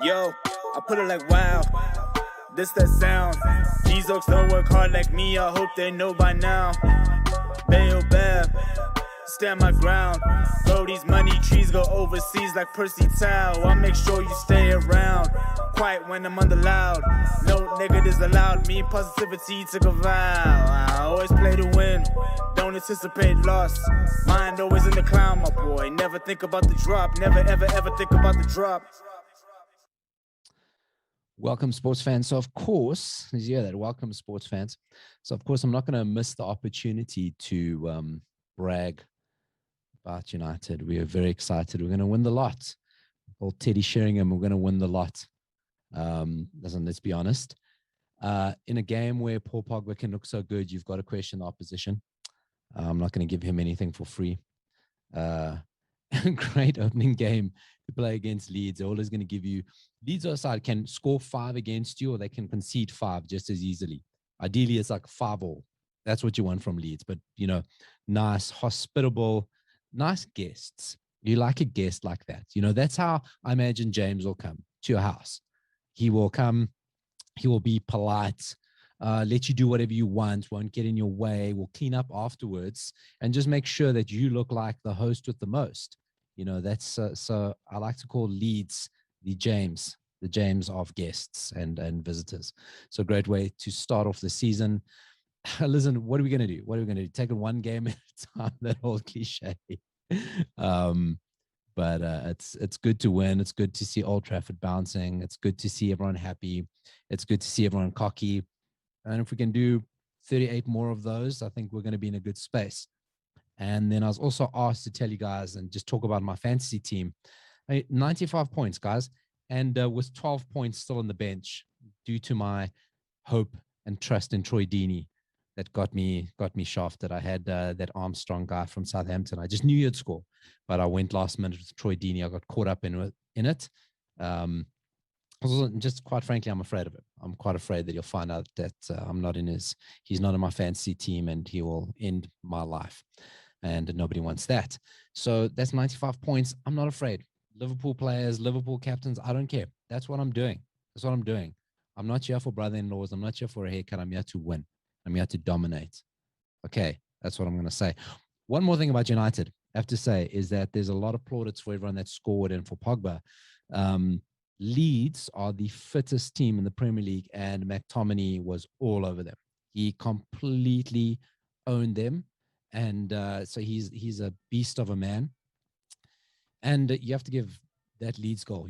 Yo, I put it like wow, this that sound. These oaks don't work hard like me, I hope they know by now. Bayo Bab, stand my ground. Bro, these money trees go overseas like Percy Tau. I'll make sure you stay around. Quiet when I'm under loud. No negatives allowed. Me and positivity took a vow. I always play to win. Don't anticipate loss. Mind always in the clown, my boy. Never think about the drop. Never ever ever think about the drop. Welcome, sports fans. So, of course, did you hear that? Welcome, sports fans. So, of course, I'm not going to miss the opportunity to brag about United. We are very excited. We're going to win the lot. Old Teddy Sheringham, we're going to win the lot. Let's be honest. In a game where Paul Pogba can look so good, you've got to question the opposition. I'm not going to give him anything for free. Great opening game to play against Leeds. They're always going to give you, Leeds aside can score 5 against you, or they can concede 5 just as easily. Ideally, it's like 5-all. That's what you want from Leeds. But, you know, nice, hospitable, nice guests. You like a guest like that. You know, that's how I imagine James will come to your house. He will come, he will be polite, let you do whatever you want, won't get in your way, will clean up afterwards, and just make sure that you look like the host with the most. You know, that's so I like to call Leeds the James of guests and visitors. So great way to start off the season. Listen, what are we going to do? What are we going to do? Take it one game at a time, that old cliche. But it's good to win. It's good to see Old Trafford bouncing. It's good to see everyone happy. It's good to see everyone cocky. And if we can do 38 more of those, I think we're going to be in a good space. And then I was also asked to tell you guys and just talk about my fantasy team. 95 points, guys. And with 12 points still on the bench due to my hope and trust in Troy Deeney that got me shafted. I had that Armstrong guy from Southampton. I just knew he'd score, but I went last minute with Troy Deeney. I got caught up in it. Just quite frankly, I'm afraid of it. I'm quite afraid that he'll find out that he's not in my fantasy team, and he will end my life. And nobody wants that. So that's 95 points. I'm not afraid. Liverpool players, Liverpool captains, I don't care. That's what I'm doing. I'm not here for brother-in-laws. I'm not here for a haircut. I'm here to win. I'm here to dominate. Okay, that's what I'm going to say. One more thing about United, I have to say, is that there's a lot of plaudits for everyone that scored and for Pogba. Leeds are the fittest team in the Premier League, and McTominay was all over them. He completely owned them, and so he's a beast of a man. And you have to give that Leeds goal.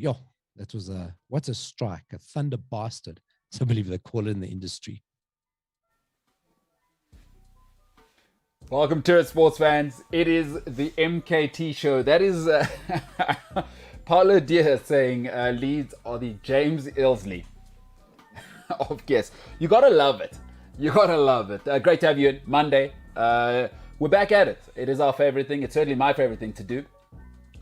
That was what's a strike? A thunder bastard. I believe they call it in the industry. Welcome to it, sports fans. It is the MKT Show. That is Paulo Diaz saying Leeds are the James Ilsley of guests. You gotta love it. Great to have you in Monday. We're back at it. It is our favorite thing. It's certainly my favorite thing to do.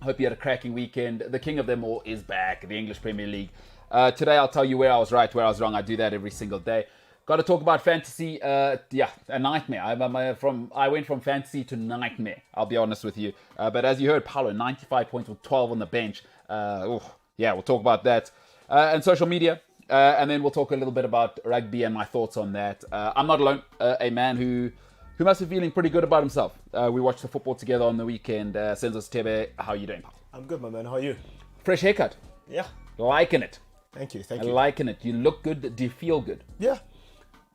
Hope you had a cracking weekend. The king of them all is back, the English Premier League. Today I'll tell you where I was right, where I was wrong. I do that every single day. Got to talk about fantasy. A nightmare. I went from fantasy to nightmare, I'll be honest with you. But as you heard, Paulo, 95 points with 12 on the bench. We'll talk about that. And social media. And then we'll talk a little bit about rugby and my thoughts on that. I'm not alone. A man who must be feeling pretty good about himself. We watched the football together on the weekend. Senzos Tebe, how are you doing, pal? I'm good, my man. How are you? Fresh haircut. Yeah. Liking it. Thank you. Liking it. You look good. Do you feel good? Yeah.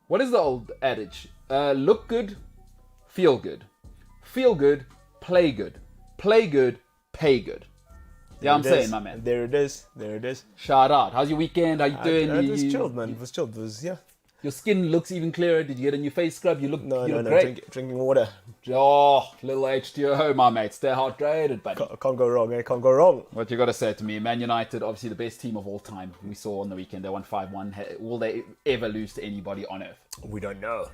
What is the old adage? Look good, feel good. Feel good, play good. Play good, pay good. Yeah, I'm saying, my man. There it is. Shout out. How's your weekend? How you doing? It was chilled, man. It was chilled. Your skin looks even clearer. Did you get a new face scrub? You look great. Drinking water. Oh, little H2O, my mate. Stay hydrated, buddy. Can't go wrong, eh? Can't go wrong. What you got to say to me? Man United, obviously the best team of all time. We saw on the weekend. They won 5-1. Will they ever lose to anybody on earth? We don't know.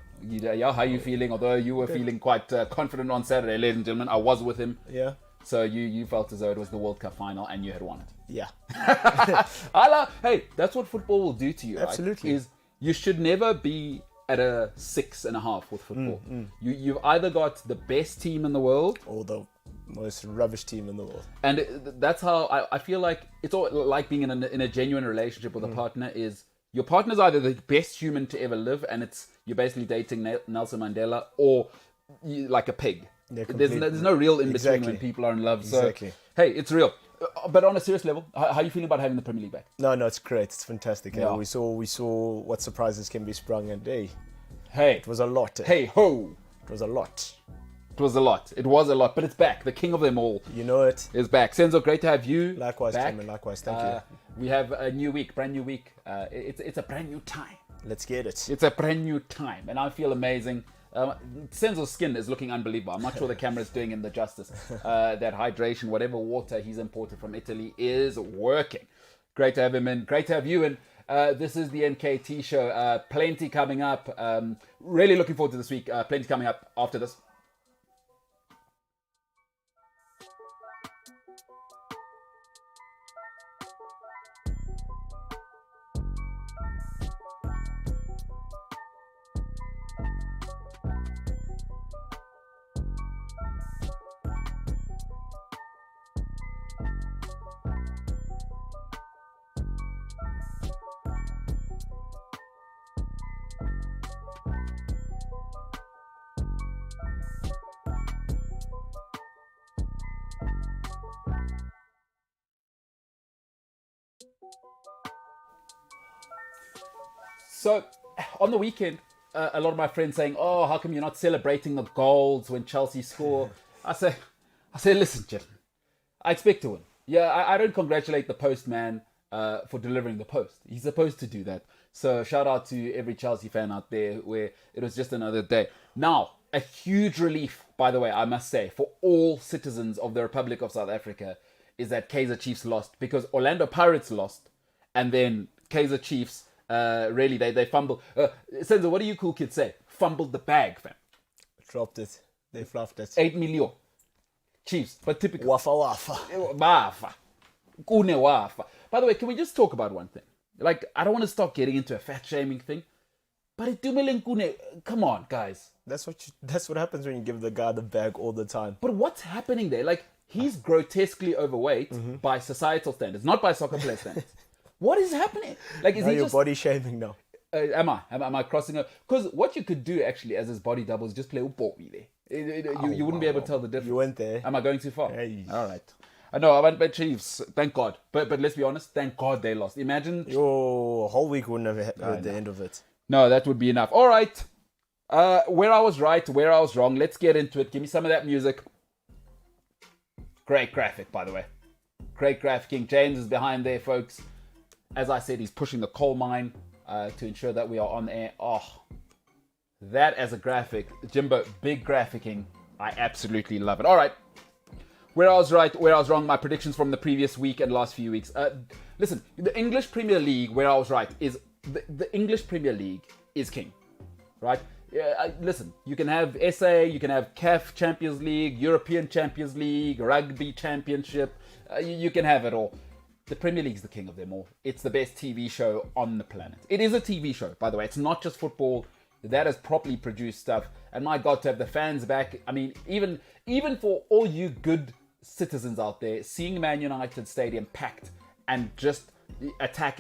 How are you feeling? Although you were feeling quite confident on Saturday, ladies and gentlemen. I was with him. Yeah. So you felt as though it was the World Cup final and you had won it. Yeah. Hey, that's what football will do to you. Absolutely. Right? Is you should never be at a 6.5 with football. You've either got the best team in the world or the Most rubbish team in the world. And that's how I feel like it's all like being in a genuine relationship with a partner is your partner's either the best human to ever live and you're basically dating Nelson Mandela or you, like a pig. There's no real in between when people are in love. Exactly. So, hey, it's real. But on a serious level, how are you feeling about having the Premier League back? No, it's great. It's fantastic. Yeah. We saw what surprises can be sprung, and Hey, it was a lot. hey ho. It was a lot. It was a lot, but it's back. The king of them all You know it. is back. Senzo, great to have you. Likewise, back. Cameron. Likewise. Thank you. We have a new week, brand new week. It's a brand new time. Let's get it. It's a brand new time, and I feel amazing. Senzo's skin is looking unbelievable. I'm not sure the camera's doing him the justice. That hydration, whatever water he's imported from Italy, is working. Great to have him in. Great to have you in. This is the MKT Show. Plenty coming up. Really looking forward to this week. Plenty coming up after this. So, on the weekend, a lot of my friends saying, "Oh, how come you're not celebrating the goals when Chelsea score?" I say, listen, gentlemen, I expect to win. Yeah, I don't congratulate the postman for delivering the post. He's supposed to do that. So, shout out to every Chelsea fan out there where it was just another day. Now, a huge relief, by the way, I must say, for all citizens of the Republic of South Africa is that Kaizer Chiefs lost, because Orlando Pirates lost, and then Kaizer Chiefs. Really, they fumbled. Senzo, what do you cool kids say? Fumbled the bag, fam. Dropped it. They fluffed it. 8 million. Chiefs, but typical. Wafa wafa. Wafa. Kune wafa. By the way, can we just talk about one thing? Like, I don't want to start getting into a fat shaming thing, but it kune. Come on, guys. That's what happens when you give the guy the bag all the time. But what's happening there? Like, he's grotesquely overweight by societal standards, not by soccer player standards. What is happening? Like, is Now he you're just body shaming now. Am I crossing up? Because what you could do actually as his body double is just play Upowi there. You wouldn't be able to tell the difference. You went there. Am I going too far? Hey. All right. I know I went by Chiefs. Thank God. But let's be honest. Thank God they lost. Imagine. Your whole week wouldn't have heard the end of it. No, that would be enough. All right. Where I was right, where I was wrong. Let's get into it. Give me some of that music. Great graphic, by the way. Great graphicking. James is behind there, folks. As I said, he's pushing the coal mine to ensure that we are on air. Oh, that as a graphic. Jimbo, big graphicking. I absolutely love it. All right. Where I was right, where I was wrong, my predictions from the previous week and last few weeks. Listen, the English Premier League, where I was right, is the English Premier League is king, right? Listen, you can have SA, you can have CAF Champions League, European Champions League, Rugby Championship. You can have it all. The Premier League's the king of them all. It's the best TV show on the planet. It is a TV show, by the way. It's not just football. That is properly produced stuff. And my God, to have the fans back. I mean, even for all you good citizens out there, seeing Man United Stadium packed and just attack.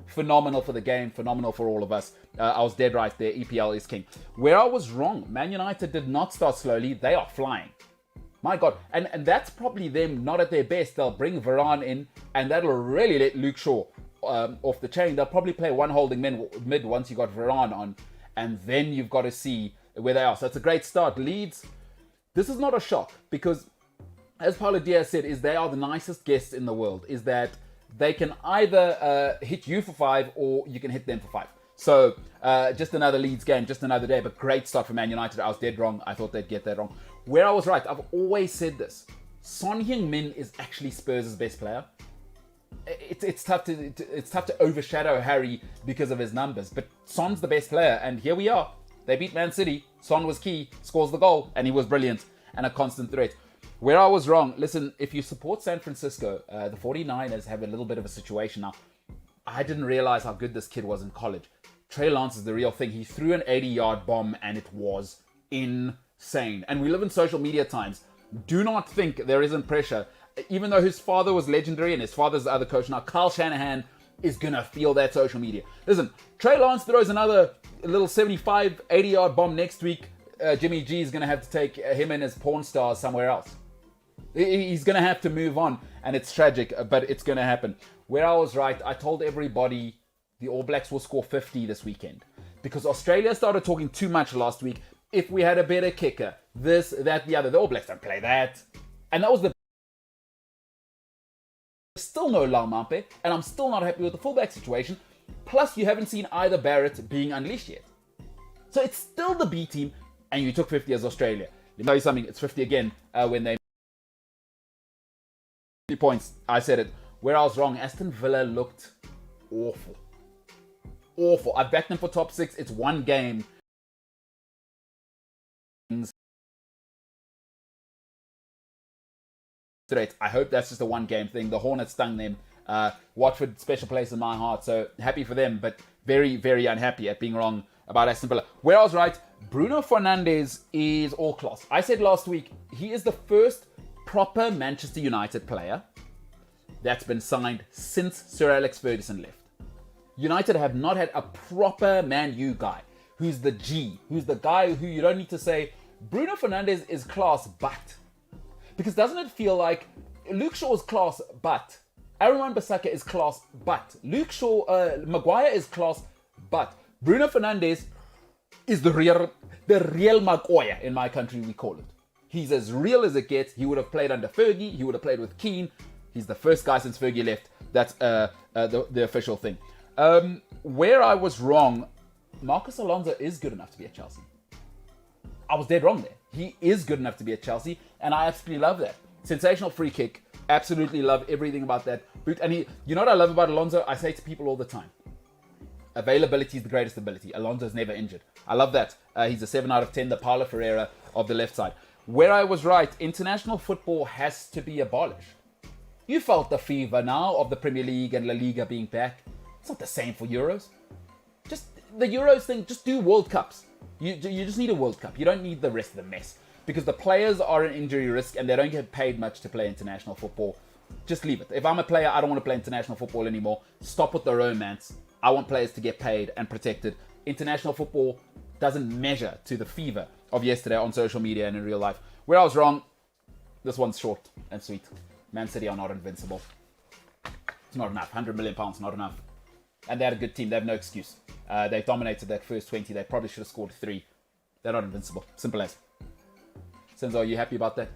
Phenomenal for the game. Phenomenal for all of us. I was dead right there. EPL is king. Where I was wrong, Man United did not start slowly. They are flying. My God. And that's probably them not at their best. They'll bring Varane in, and that'll really let Luke Shaw off the chain. They'll probably play one holding mid once you got Varane on, and then you've got to see where they are. So it's a great start. Leeds, this is not a shock, because as Paulo Diaz said, is they are the nicest guests in the world, is that they can either hit you for 5 or you can hit them for 5. So just another Leeds game, just another day, but great start for Man United. I was dead wrong. I thought they'd get that wrong. Where I was right, I've always said this. Son Heung-min is actually Spurs' best player. It's tough to overshadow Harry because of his numbers, but Son's the best player, and here we are. They beat Man City. Son was key, scores the goal, and he was brilliant and a constant threat. Where I was wrong, listen, if you support San Francisco, the 49ers have a little bit of a situation now. I didn't realize how good this kid was in college. Trey Lance is the real thing. He threw an 80-yard bomb, and it was insane. And we live in social media times. Do not think there isn't pressure. Even though his father was legendary and his father's the other coach now, Kyle Shanahan is going to feel that social media. Listen, Trey Lance throws another little 75, 80-yard bomb next week. Jimmy G is going to have to take him and his porn stars somewhere else. He's going to have to move on, and it's tragic, but it's going to happen. Where I was right, I told everybody the All Blacks will score 50 this weekend because Australia started talking too much last week. If we had a better kicker, this, that, the other. The All Blacks don't play that. And that was the... Still no Laumampe, and I'm still not happy with the fullback situation. Plus, you haven't seen either Barrett being unleashed yet. So it's still the B team, and you took 50 as Australia. Let me tell you something, it's 50 again when they... points, I said it. Where I was wrong, Aston Villa looked awful. Awful. I backed them for top 6. It's one game. I hope that's just a one game thing. The Hornets stung them. Watford, special place in my heart. So happy for them, but very, very unhappy at being wrong about Aston Villa. Where I was right, Bruno Fernandes is all class. I said last week, he is the first proper Manchester United player that's been signed since Sir Alex Ferguson left. United have not had a proper Man U guy who's the G, who's the guy who you don't need to say, Bruno Fernandes is class, but. Because doesn't it feel like Luke Shaw is class, but. Aaron Wan-Bissaka is class, but. Maguire is class, but. Bruno Fernandes is the real Maguire in my country, we call it. He's as real as it gets. He would have played under Fergie. He would have played with Keane. He's the first guy since Fergie left. That's the official thing. Where I was wrong, Marcus Alonso is good enough to be at Chelsea. I was dead wrong there. He is good enough to be at Chelsea, and I absolutely love that. Sensational free kick. Absolutely love everything about that boot. And you know what I love about Alonso? I say to people all the time, availability is the greatest ability. Alonso's never injured. I love that. He's a 7 out of 10, the Paulo Ferreira of the left side. Where I was right, international football has to be abolished. You felt the fever now of the Premier League and La Liga being back. It's not the same for Euros. Just the Euros thing, just do World Cups. You just need a World Cup. You don't need the rest of the mess. Because the players are an injury risk and they don't get paid much to play international football. Just leave it. If I'm a player, I don't want to play international football anymore. Stop with the romance. I want players to get paid and protected. International football doesn't measure to the fever of yesterday on social media and in real life. Where I was wrong, this one's short and sweet. Man City are not invincible. It's not enough. £100 million, not enough. And they had a good team. They have no excuse. They dominated that first 20. They probably should have scored 3. They're not invincible. Simple as. Senzo, are you happy about that?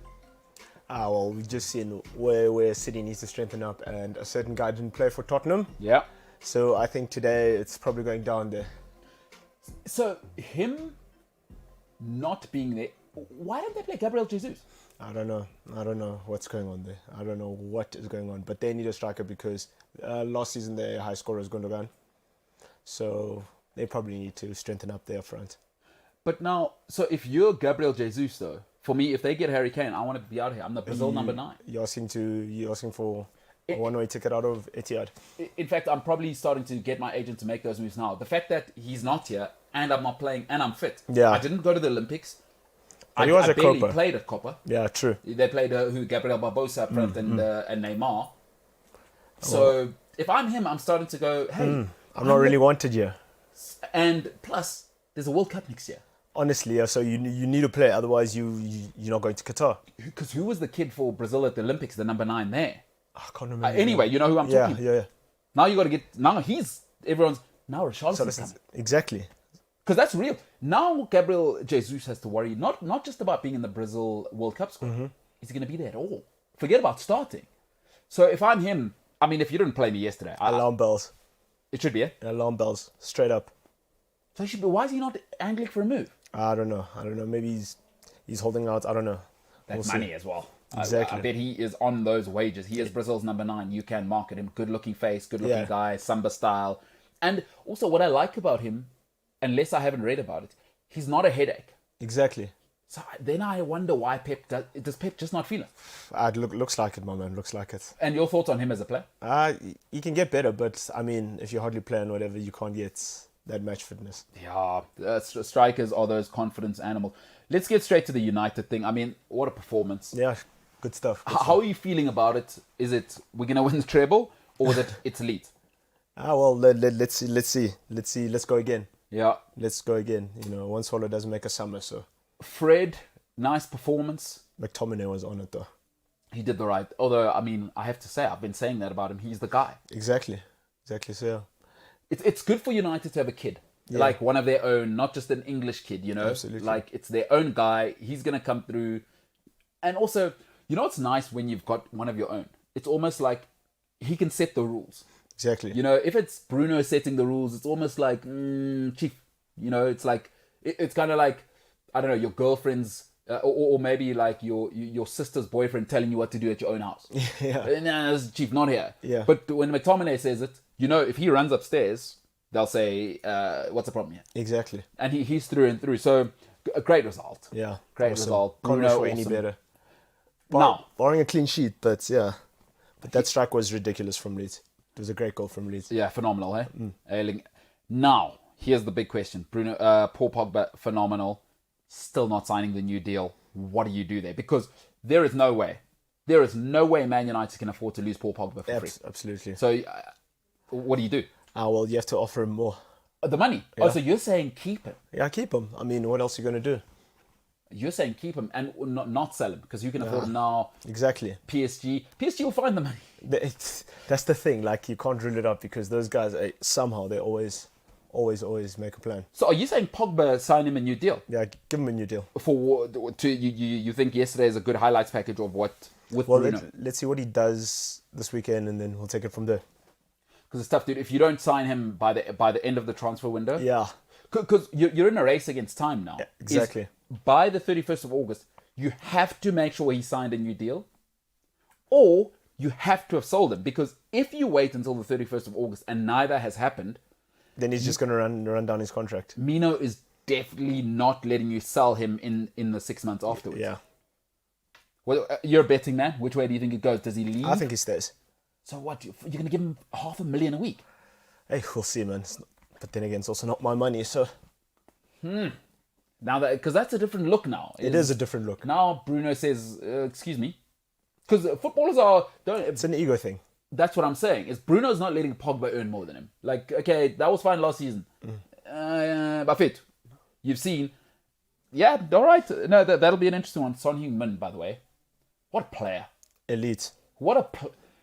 Well, we've just seen where City needs to strengthen up, and a certain guy didn't play for Tottenham. Yeah. So I think today it's probably going down there. So him not being there, why don't they play Gabriel Jesus? I don't know what's going on there. I don't know what is going on. But they need a striker because last season their high scorer is Gundogan. So they probably need to strengthen up their front. But now, so if you're Gabriel Jesus though, for me, if they get Harry Kane, I want to be out here. I'm the Brazil number 9. You're asking for a one-way ticket out of Etihad. In fact, I'm probably starting to get my agent to make those moves now. The fact that he's not here and I'm not playing and I'm fit. Yeah. I didn't go to the Olympics. But he was I at barely Copa. played at Copa. Yeah, true. They played Gabriel Barbosa up front and Neymar. So if I'm him, I'm starting to go, hey. I'm not really wanted here. And plus, there's a World Cup next year. Honestly, yeah, so you need to play, otherwise you're not going to Qatar. Because who was the kid for Brazil at the Olympics, the number 9 there? I can't remember. Anyway, you know who I'm talking. Yeah. Now you got to get. Now now Richarlison's coming. Exactly. Because that's real. Now Gabriel Jesus has to worry not just about being in the Brazil World Cup squad. Is he going to be there at all? Forget about starting. So if I'm him, I mean, if you didn't play me yesterday, Alarm bells. It should be it. Alarm bells, straight up. So he should be. Why is he not angling for a move? I don't know. Maybe he's holding out. I don't know. That's money as well. Exactly. I bet he is on those wages. He is Brazil's number 9. You can market him. Good-looking face, good-looking guy, Samba style. And also what I like about him, unless I haven't read about it, he's not a headache. Exactly. So then I wonder why does Pep just not feel it? Looks like it, my man. Looks like it. And your thoughts on him as a player? He can get better, but I mean, if you hardly play and whatever, you can't get that match fitness. Yeah, strikers are those confidence animals. Let's get straight to the United thing. I mean, what a performance. Yeah, good stuff. How are you feeling about it? Is it we're going to win the treble or is it it's elite? Well, let's see. Let's go again. Yeah. Let's go again. One swallow doesn't make a summer, so. Fred, nice performance. McTominay was on it, though. He did the right. Although, I mean, I have to say, I've been saying that about him. He's the guy. Exactly. So, yeah. It's good for United to have a kid. Yeah. Like one of their own, not just an English kid, Absolutely. Like it's their own guy. He's going to come through. And also, it's nice when you've got one of your own. It's almost like he can set the rules. Exactly. If it's Bruno setting the rules, it's almost like, chief. It's like, it's kind of like, I don't know, your girlfriend's, or maybe like your sister's boyfriend telling you what to do at your own house. Yeah. No, chief, not here. Yeah. But when McTominay says it, if he runs upstairs, they'll say, what's the problem here? Exactly. And he's through and through. So, a great result. Yeah. Great awesome. result. Can't Bruno, wish for any awesome. better. Now, Barring a clean sheet, but yeah. But that strike was ridiculous from Leeds. It was a great goal from Leeds. yeah, phenomenal, eh? Ailing. Now, here's the big question. Bruno, Paul Pogba, phenomenal. Still not signing the new deal. What do you do there? Because there is no way Man United can afford to lose Paul Pogba for free. Absolutely. So, what do you do? Well, you have to offer him more. The money. Yeah. Oh, so you're saying keep him. Yeah, keep him. I mean, what else are you going to do? You're saying keep him and not sell him because you can afford him now. Exactly. PSG will find the money. That's the thing. Like, you can't rule it out because those guys, somehow, they always make a plan. So are you saying Pogba sign him a new deal? Yeah, give him a new deal. For you think yesterday is a good highlights package of what with Well, Bruno? let's see what he does this weekend, and then we'll take it from there. Because it's tough, dude. If you don't sign him by the end of the transfer window, Yeah, because you're in a race against time now. Yeah, exactly. By the 31st of August, you have to make sure he signed a new deal, or you have to have sold him. Because if you wait until the 31st of August and neither has happened, then he's just going to run down his contract. Mino is definitely not letting you sell him in the 6 months afterwards. Yeah, Well, you're a betting man. Which way do you think it goes? Does he leave? I think he stays. So what? You're going to give him $500,000 a week? Hey, we'll see, man. But then again, it's also not my money, so Now that because that's a different look now. it is a different look. Now Bruno says, "Excuse me," because footballers are. It's an ego thing. That's what I'm saying. Is Bruno's not letting Pogba earn more than him? Like, okay, that was fine last season. But fit, you've seen. Yeah, all right. No, that'll be an interesting one. Son Heung-min, by the way, what a player! Elite. What a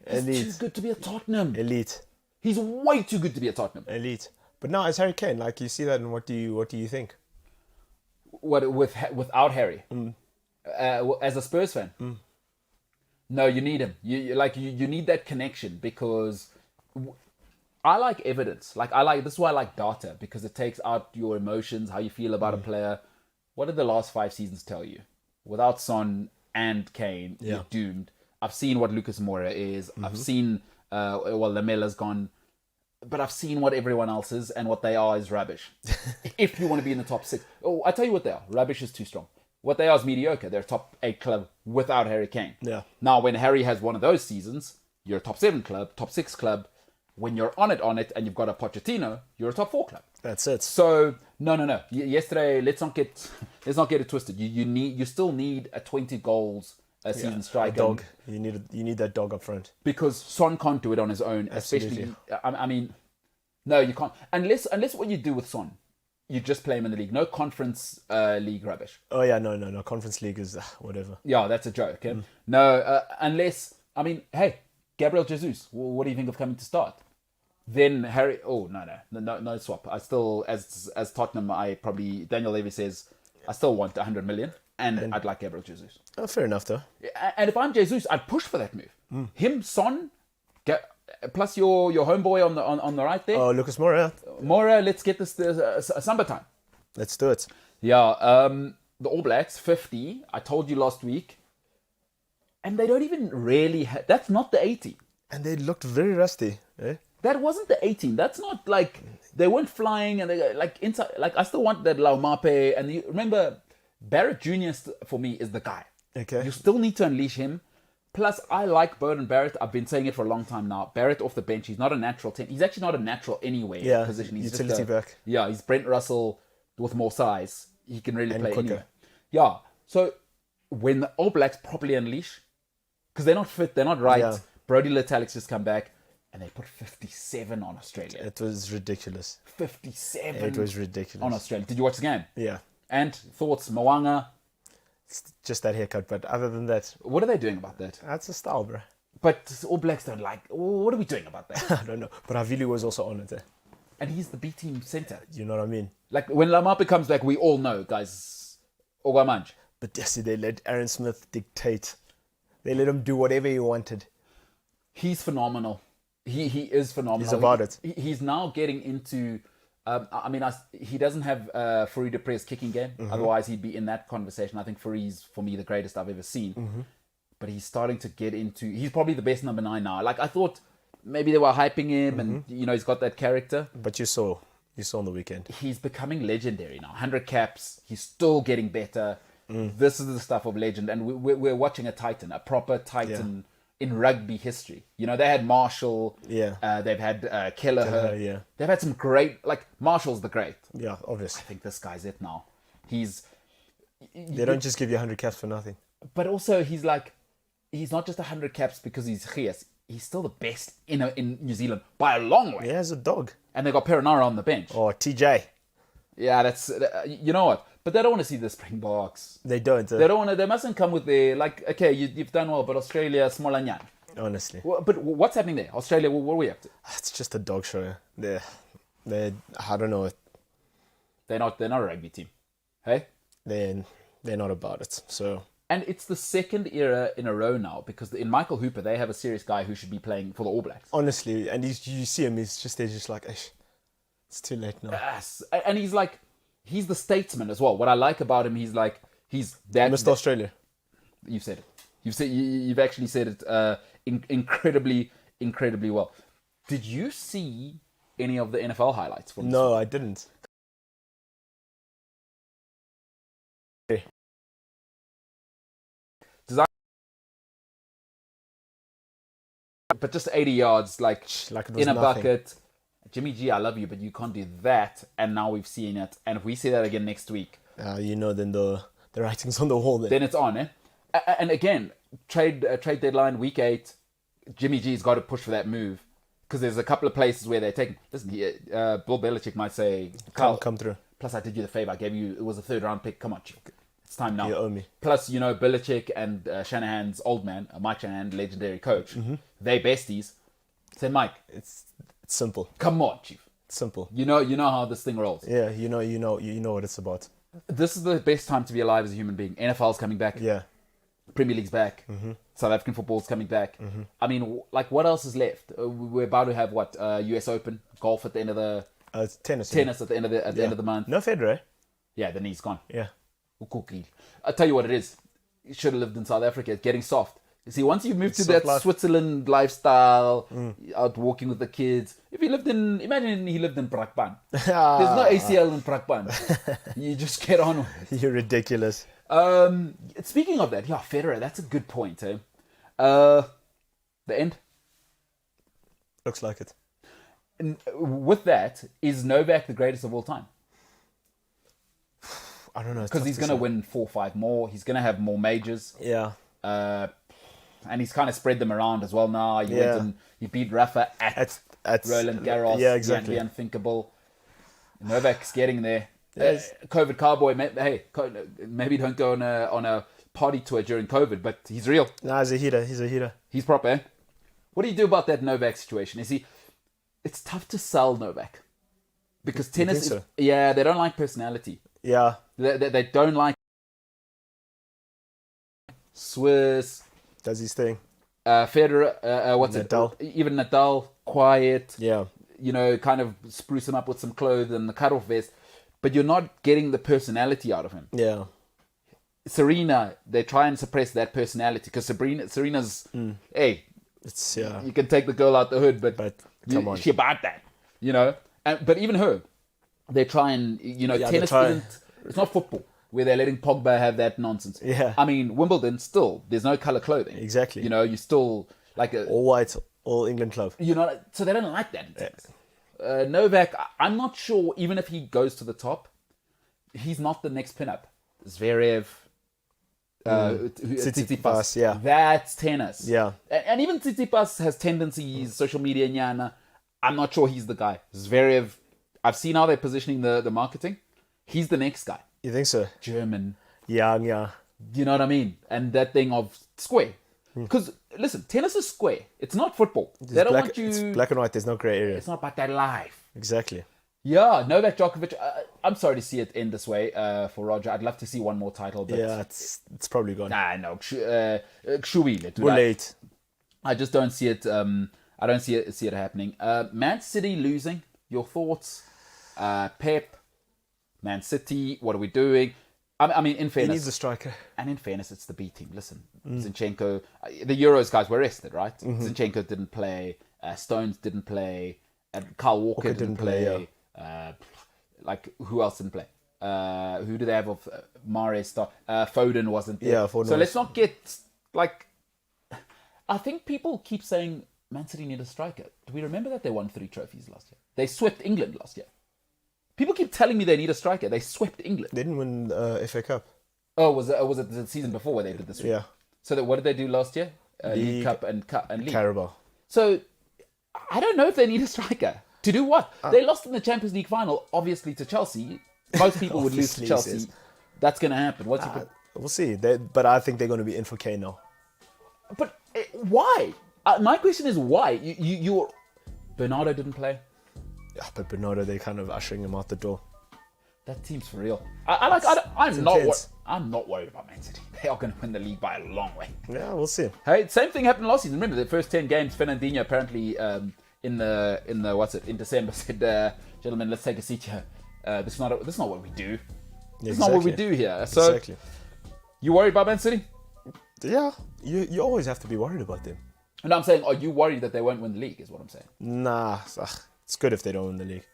he's Elite. too good to be at Tottenham. Elite. He's way too good to be at Tottenham. Elite. But now it's Harry Kane. Like, you see that, and what do you think? What without Harry, as a Spurs fan, no, you need him. You need that connection because I like evidence. This is why I like data because it takes out your emotions, how you feel about a player. What did the last 5 seasons tell you? Without Son and Kane, you're doomed. I've seen what Lucas Moura is. I've seen Lamella's gone. But I've seen what everyone else is, and what they are is rubbish. If you want to be in the top 6. Oh, I tell you what they are. Rubbish is too strong. What they are is mediocre. They're a top 8 club without Harry Kane. Yeah. Now, when Harry has one of those seasons, you're a top 7 club, top 6 club. When you're on it, and you've got a Pochettino, you're a top 4 club. That's it. So, no. Yesterday, let's not get it twisted. You still need a 20 goals a season striker. A dog. You need that dog up front. Because Son can't do it on his own, especially. I mean, no, you can't. Unless what you do with Son, you just play him in the league. No conference league rubbish. Oh yeah, no. Conference league is whatever. Yeah, that's a joke. Eh? No, unless hey, Gabriel Jesus, what do you think of coming to start? Then Harry. Oh no swap. I still as Tottenham, Daniel Levy says I still want 100 million. And I'd like Gabriel Jesus. Oh, fair enough, though. And if I'm Jesus, I'd push for that move. Him, Son, plus your homeboy on the right there. Oh, Lucas Moura. Moura, let's get this Samba time. Let's do it. Yeah, the All Blacks, 50. I told you last week. And they don't even really that's not the 18. And they looked very rusty. Eh? That wasn't the 18. That's not like they weren't flying and they like inside. Like I still want that Laumape. And remember, Barrett Jr. for me is the guy. Okay. You still need to unleash him. Plus, I like Bowden Barrett. I've been saying it for a long time now. Barrett off the bench. He's not a natural 10. He's actually not a natural anyway. Yeah, position. He's utility back. Yeah, he's Brent Russell with more size. He can really And play quicker. anywhere. Yeah. So when the All Blacks properly unleash, because they're not fit, they're not right. Yeah. Brody Litalik's just come back, and they put 57 on Australia. It was ridiculous. 57. It was ridiculous. on Australia. Did you watch the game? Yeah. And thoughts, Mwanga? It's just that haircut, but other than that, What are they doing about that? that's a style, bro. But All Blacks don't like. What are we doing about that? I don't know. But Havili was also on it. And he's the B team center. You know what I mean? Like when Lamapa comes back, we all know, guys. Ogamanj. But yes, they let Aaron Smith dictate. They let him do whatever he wanted. He's phenomenal. He is phenomenal. He's about it. He's now getting into. He doesn't have Farid Deprez kicking game. Mm-hmm. Otherwise, he'd be in that conversation. I think Farid's, for me, the greatest I've ever seen. Mm-hmm. But he's starting to get into. He's probably the best number 9 now. Like I thought, maybe they were hyping him, and he's got that character. But you saw on the weekend. He's becoming legendary now. 100 caps. He's still getting better. This is the stuff of legend, and we're watching a titan, a proper titan in rugby history. You know, they had Marshall. Yeah. They've had Kelleher. Yeah. They've had some great, like Marshall's the great. Yeah, obviously. I think this guy's it now. He's. They don't just give you 100 caps for nothing. But also, he's not just 100 caps because he's Gies. He's still the best in New Zealand by a long way. Yeah, as a dog. And they got Perinara on the bench. Or TJ. Yeah, that's you know what. But they don't want to see the Springboks. They don't. They don't want to. They mustn't come with their like. Okay, you've done well, but Australia, Smolanyan. Honestly. But what's happening there? Australia, what are we up to? It's just a dog show. They're I don't know. They're not a rugby team, hey. They're not about it. So. And it's the second era in a row now because in Michael Hooper they have a serious guy who should be playing for the All Blacks. Honestly, and you see him. They're just like, it's too late now. Yes, and he's the statesman as well. What I like about him, he's that. Mr. Australia. You've said it. You've actually said it incredibly well. Did you see any of the NFL highlights from this No, week? I didn't. But just 80 yards, like Like it was in a nothing. bucket. Jimmy G, I love you, but you can't do that. And now we've seen it. And if we see that again next week, Then the writing's on the wall. then it's on, eh? And again, trade deadline, week 8, Jimmy G's got to push for that move. Because there's a couple of places where they're taking... Listen, Bill Belichick might say... Come through. Plus, I did you the favor. I gave you... It was a 3rd round pick. Come on, Chief. It's time now. You owe me. Plus, Belichick and Shanahan's old man, Mike Shanahan, legendary coach, they besties. Say, Mike, It's simple. come on, Chief. It's simple. You know how this thing rolls. Yeah, you know what it's about. This is the best time to be alive as a human being. NFL's coming back. Yeah. Premier League's back. South African football's coming back. I mean, like, what else is left? We're about to have what? US Open, golf at the end of the It's tennis. tennis at the end of the end of the month. No Federer. Yeah, the knee's gone. Yeah. Ukukil. I'll tell you what it is. You should have lived in South Africa. It's getting soft. You see, once you move to Soft that life. Switzerland lifestyle, out walking with the kids. If imagine he lived in Brakpan. There's no ACL in Brakpan. You just get on with it. You're ridiculous. Speaking of that, yeah, Federer, that's a good point, eh? The end. Looks like it. And with that, is Novak the greatest of all time? I don't know. Because he's going to win 4 or 5 more. He's going to have more majors. Yeah. And he's kind of spread them around as well now. He Yeah. went and he beat Rafa at Roland Garros. Yeah, exactly. The unthinkable. Novak's getting there. Yes. COVID cowboy. Maybe don't go on a party tour during COVID, but he's real. Nah, he's a heater. He's proper. Eh? What do you do about that Novak situation? It's tough to sell Novak because tennis. think so? They don't like personality. Yeah. They don't like Swiss. Does his thing. Federer. What's Nadal. it? Even Nadal, quiet. Yeah. Kind of spruce him up with some clothes and the cutoff vest, but you're not getting the personality out of him. Yeah. Serena, they try and suppress that personality because Serena's, hey, It's you can take the girl out the hood, but come on. she about that, But even her, they try and tennis isn't. It's not football. where they're letting Pogba have that nonsense. Yeah. I mean, Wimbledon, still, there's no colour clothing. Exactly. You know, you still, like... All white, all England club. You know, so they don't like that in tennis. Novak, I'm not sure, even if he goes to the top, he's not the next pinup. Zverev, Tsitsipas, yeah. That's tennis. Yeah. And even Tsitsipas has tendencies, social media, nyana. I'm not sure he's the guy. Zverev, I've seen how they're positioning the marketing. He's the next guy. You think so? German. Young, yeah. You know what I mean? And that thing of square. Because, listen, tennis is square. It's not football. They don't want you... It's black and white. There's no grey area. It's not about that life. Exactly. Yeah, Novak Djokovic, I'm sorry to see it end this way for Roger. I'd love to see one more title, but... Yeah, it's probably gone. Nah, no. Kshuile. We're late. I just don't see it. I don't see it happening. Man City losing. Your thoughts? Pep, Man City. What are we doing? I mean, in fairness, He needs a striker. and in fairness, it's the B team. Listen, Zinchenko. The Euros guys were rested, right? Zinchenko didn't play. Stones didn't play. And Kyle Walker didn't play. Like who else didn't play? Who do they have of Mahrez? Foden wasn't there. Yeah, Foden So let's not get like. I think people keep saying Man City need a striker. Do we remember that they won 3 trophies last year? They swept England last year. People keep telling me they need a striker. They swept England. They didn't win FA Cup. Oh, was it the season before where they did this? Yeah. So what did they do last year? League Cup and League. Carabao. So I don't know if they need a striker. To do what? They lost in the Champions League final, obviously, to Chelsea. Most people would lose to Obviously, Chelsea. yes. That's going to happen. What's your We'll see. But I think they're going to be in for Kane now. But why? My question is why? You're Bernardo didn't play. Yeah, but Bernardo, they're kind of ushering him out the door. That team's for real. I'm intense. not worried about Man City. They are going to win the league by a long way. Yeah, we'll see. Hey, same thing happened last season. Remember the first 10 games, Fernandinho apparently in December said, "Gentlemen, let's take a seat here. This is not what we do. This is not what we do here." So, Exactly. you worried about Man City? Yeah, you always have to be worried about them. And I'm saying, are you worried that they won't win the league? Is what I'm saying. Nah, it's good if they don't win the league.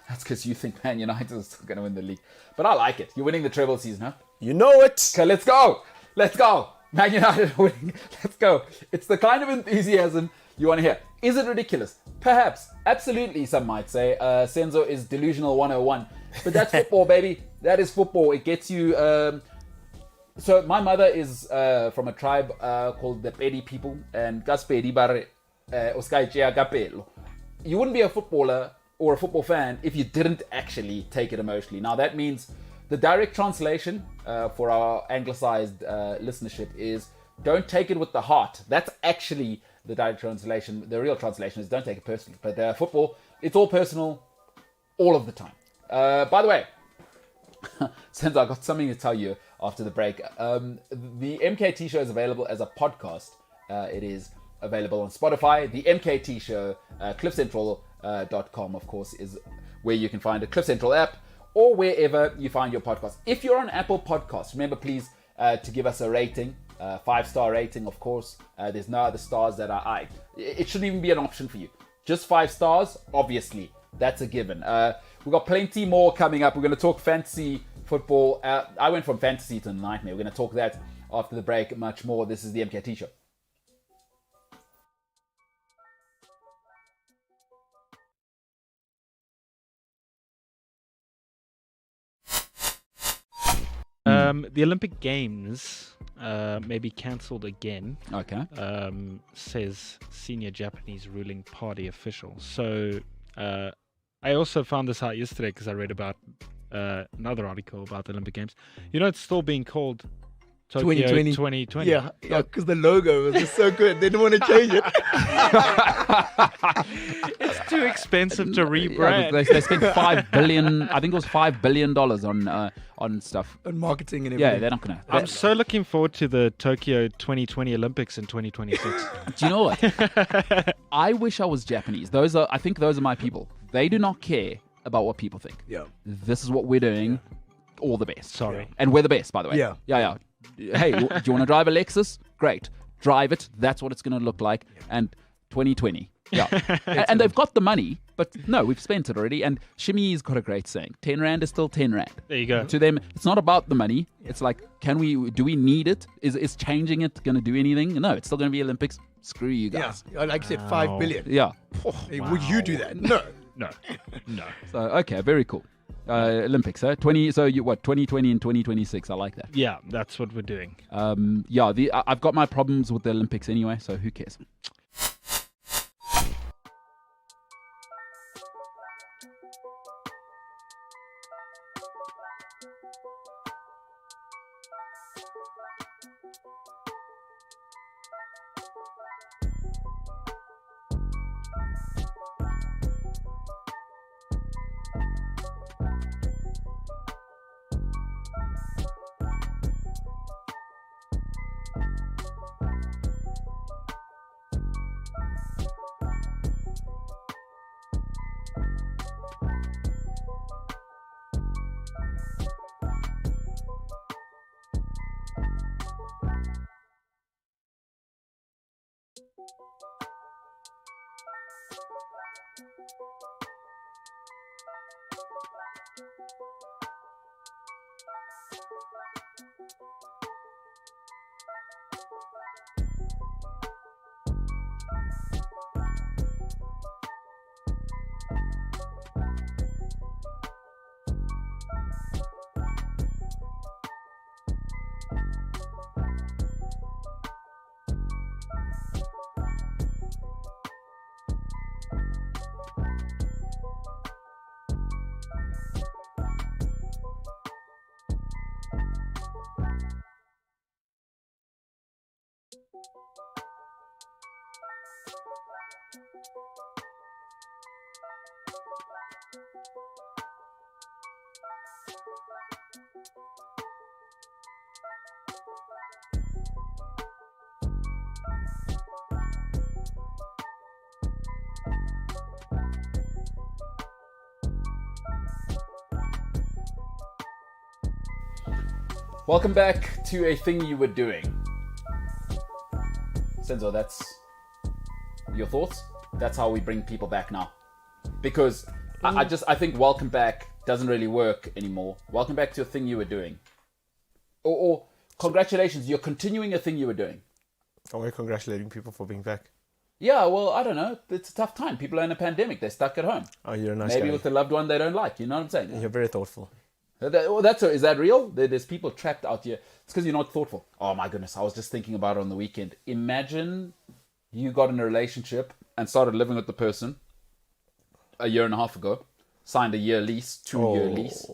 That's because you think Man United is still going to win the league. But I like it. You're winning the treble season, huh? You know it. Okay, let's go. Let's go. Man United are winning. Let's go. It's the kind of enthusiasm you want to hear. Is it ridiculous? Perhaps. Absolutely, some might say. Senzo is delusional 101. But that's football, baby. That is football. It gets you... So my mother is from a tribe called the Pedi people. And Gaspedi Bare Oskaichea Capello. You wouldn't be a footballer or a football fan if you didn't actually take it emotionally. Now that means the direct translation for our anglicized listenership is don't take it with the heart. That's actually the direct translation. The real translation is don't take it personally. But football, it's all personal all of the time. By the way, since I got something to tell you after the break, the MKT Show is available as a podcast. It is available on Spotify. The MKT Show, cliffcentral.com, of course, is where you can find the Cliff Central app or wherever you find your podcast. If you're on Apple Podcasts, remember please to give us a rating, 5-star rating, of course. There's no other stars that are it shouldn't even be an option for you. Just 5 stars, obviously. That's a given. We've got plenty more coming up. We're going to talk fantasy football. I went from fantasy to nightmare. We're going to talk that after the break much more. This is the MKT Show. The Olympic Games may be cancelled again. Okay. Says senior Japanese ruling party official. So I also found this out yesterday because I read about another article about the Olympic Games. You know, it's still being called Tokyo 2020. Yeah, because the logo was just so good. They didn't want to change it. It's too expensive to rebrand. Yeah, they spent $5 billion. I think it was $5 billion on stuff. On marketing and Yeah, everything. they're not gonna. I'm so looking forward to the Tokyo 2020 Olympics in 2026. Do you know what? I wish I was Japanese. I think those are my people. They do not care about what people think. Yeah. This is what we're doing. All the best. Sorry. And we're the best, by the way. Yeah. Yeah. Hey, do you want to drive a Lexus? Great. Drive it. That's what it's going to look like. And 2020. Yeah. And they've got the money. But no, we've spent it already. And Shimmy's got a great saying: 10 rand is still 10 rand. There you go. To them, it's not about the money. It's like, do we need it? Is changing it going to do anything? No, it's still going to be Olympics. Screw you Yeah, guys. like I said, 5 billion. Yeah. Hey, would you do that? No. No. No. So, okay, very cool. Olympics, huh? 2020 and 2026. I like that. Yeah, that's what we're doing. I've got my problems with the Olympics anyway, so who cares? Welcome back to A Thing You Were Doing. Senzo, that's your thoughts? That's how we bring people back now. Because I think welcome back doesn't really work anymore. Welcome back to a thing you were doing. Or congratulations, you're continuing a thing you were doing. Are we congratulating people for being back? Yeah, well, I don't know. It's a tough time. People are in a pandemic. They're stuck at home. Oh, you're a nice Maybe guy. with a loved one they don't like. You know what I'm saying? You're very thoughtful. Is that real? There's people trapped out here. It's because you're not thoughtful. Oh my goodness, I was just thinking about it on the weekend. Imagine you got in a relationship and started living with the person a year and a half ago, signed a year lease, 2-year lease,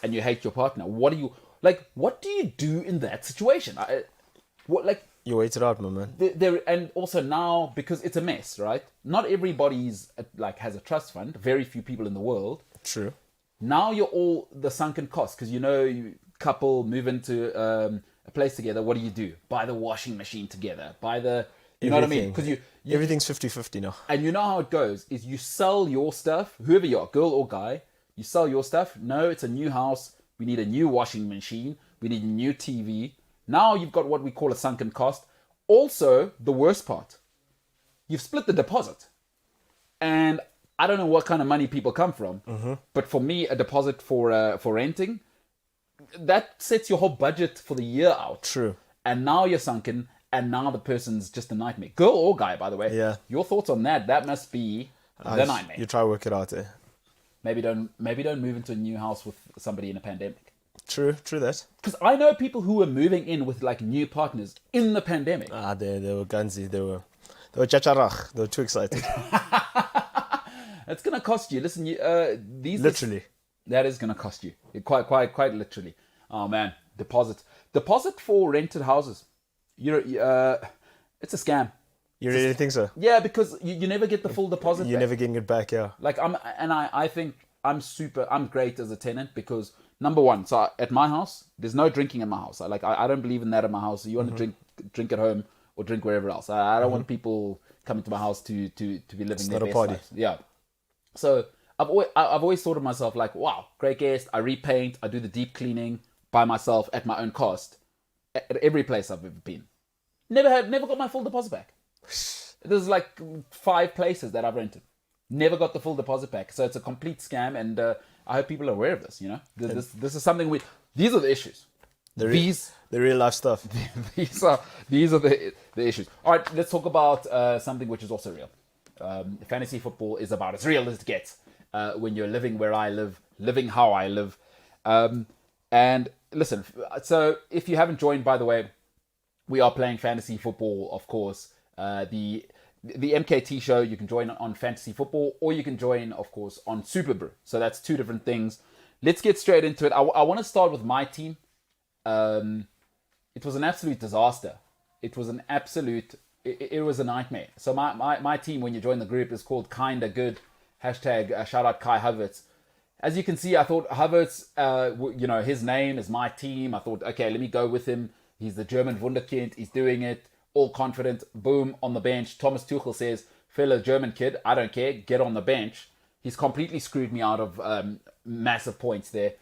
and you hate your partner. What do you do in that situation? You wait it out, my man. And also now, because it's a mess, right? Not everybody's has a trust fund. Very few people in the world. True. Now you're all the sunken cost because you couple move into a place together. What do? Buy the washing machine together. Buy the know what I mean? Because you everything's 50-50 now. And you know how it goes is you sell your stuff, whoever you are, girl or guy, you sell your stuff. No, it's a new house. We need a new washing machine. We need a new TV. Now you've got what we call a sunken cost. Also, the worst part, you've split the deposit. And I don't know what kind of money people come from, but for me, a deposit for renting, that sets your whole budget for the year out. True. And now you're sunken, and now the person's just a nightmare. Girl or guy, by the way. Yeah. Your thoughts on that? That must be the nightmare. You try to work it out, eh? Maybe don't move into a new house with somebody in a pandemic. True that. Because I know people who were moving in with new partners in the pandemic. They were gunsy. They were chacharach. They were too excited. It's gonna cost you. Listen, literally. That is gonna cost you. Quite literally. Oh man, deposit for rented houses. It's a scam. You really think so? Yeah, because you never get the full deposit. You're back. never getting it back, yeah. I think I'm great as a tenant because number one, so at my house, there's no drinking in my house. I don't believe in that in my house. You want to drink at home or drink wherever else. I don't want people coming to my house to be living their best lives. Yeah. So I've always thought of myself wow, great guest. I repaint, I do the deep cleaning by myself at my own cost at every place I've ever been. Never got my full deposit back. There's 5 places that I've rented. never got the full deposit back. So it's a complete scam, and I hope people are aware of this. You know, this is something these are the issues. The real life stuff. these are the issues. All right, let's talk about something which is also real. Fantasy football is about as real as it gets when you're living where I live, living how I live. And listen, so if you haven't joined, by the way, we are playing fantasy football, of course. The MKT show, you can join on fantasy football, or you can join, of course, on Super Brew. So that's two different things. Let's get straight into it. I want to start with my team. It was an absolute disaster. It was an absolute... It was a nightmare. So my team, when you join the group, is called Kinda Good. Hashtag shout out Kai Havertz. As you can see, I thought Havertz, his name is my team. I thought, okay, let me go with him. He's the German Wunderkind. He's doing it. All confident. Boom, on the bench. Thomas Tuchel says, fellow German kid, I don't care. Get on the bench. He's completely screwed me out of massive points there.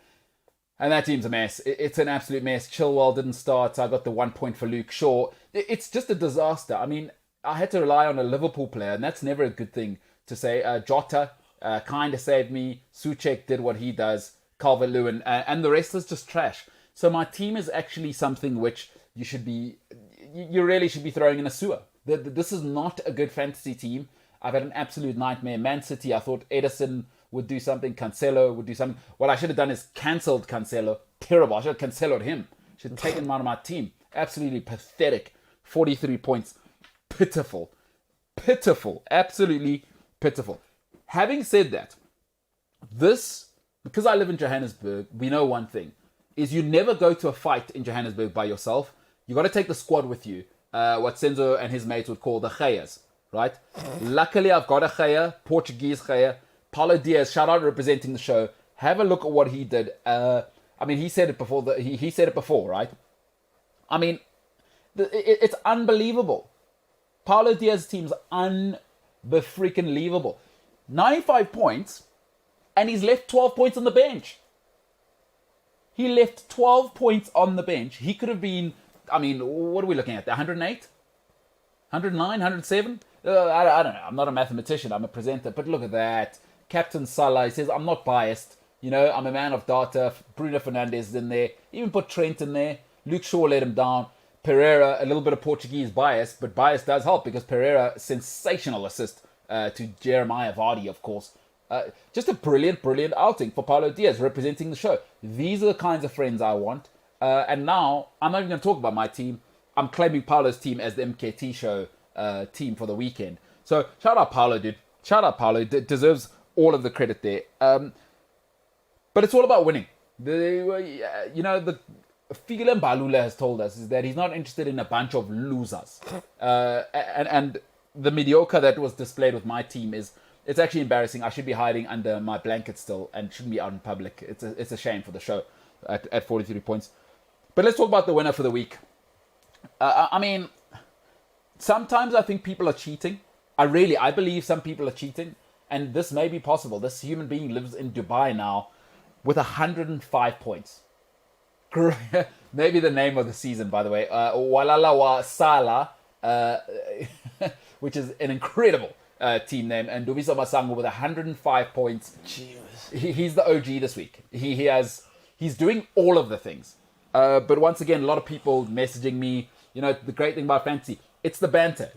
And that team's a mess. It's an absolute mess. Chilwell didn't start. So I got the 1 point for Luke Shaw. It's just a disaster. I mean, I had to rely on a Liverpool player, and that's never a good thing to say. Jota kind of saved me. Souček did what he does. Calvert-Lewin. And the rest is just trash. So my team is actually something which you really should be throwing in a sewer. This is not a good fantasy team. I've had an absolute nightmare. Man City, I thought Edison would do something. Cancelo would do something. What I should have done is cancelled Cancelo. Terrible. I should have canceloed him. Should have taken him out of my team. Absolutely pathetic. 43 points. Pitiful. Pitiful. Absolutely pitiful. Having said that, because I live in Johannesburg, we know one thing, is you never go to a fight in Johannesburg by yourself. You got to take the squad with you. What Senzo and his mates would call the Geyers, right? Luckily, I've got a Geyer, Portuguese Geyer. Paulo Diaz, shout out representing the show. Have a look at what he did. He said it before. He said it before, right? I mean, it's unbelievable. Paulo Diaz's team's unbefreaking-believable. 95 points, and he's left 12 points on the bench. He left 12 points on the bench. He could have been, what are we looking at? 108? 109? 107? I don't know. I'm not a mathematician. I'm a presenter. But look at that. Captain Salah, he says, I'm not biased. You know, I'm a man of data. Bruno Fernandes is in there. Even put Trent in there. Luke Shaw let him down. Pereira, a little bit of Portuguese bias, but bias does help because Pereira, sensational assist to Jeremiah Vardy, of course. Just a brilliant outing for Paulo Diaz representing the show. These are the kinds of friends I want. And now, I'm not even going to talk about my team. I'm claiming Paulo's team as the MKT Show team for the weekend. So, shout out Paulo, dude. Shout out Paulo. Deserves all of the credit there. But it's all about winning. The Figile Mbalula has told us is that he's not interested in a bunch of losers. And the mediocre that was displayed with my team it's actually embarrassing. I should be hiding under my blanket still and shouldn't be out in public. It's a shame for the show at 43 points. But let's talk about the winner for the week. Sometimes I think people are cheating. I believe some people are cheating. And this may be possible. This human being lives in Dubai now with 105 points. Maybe the name of the season, by the way. Walala wa Sala, which is an incredible team name. And Dubiso Masango with 105 points. He's the OG this week. He's doing all of the things. But once again, a lot of people messaging me. You know, the great thing about fantasy, it's the banter,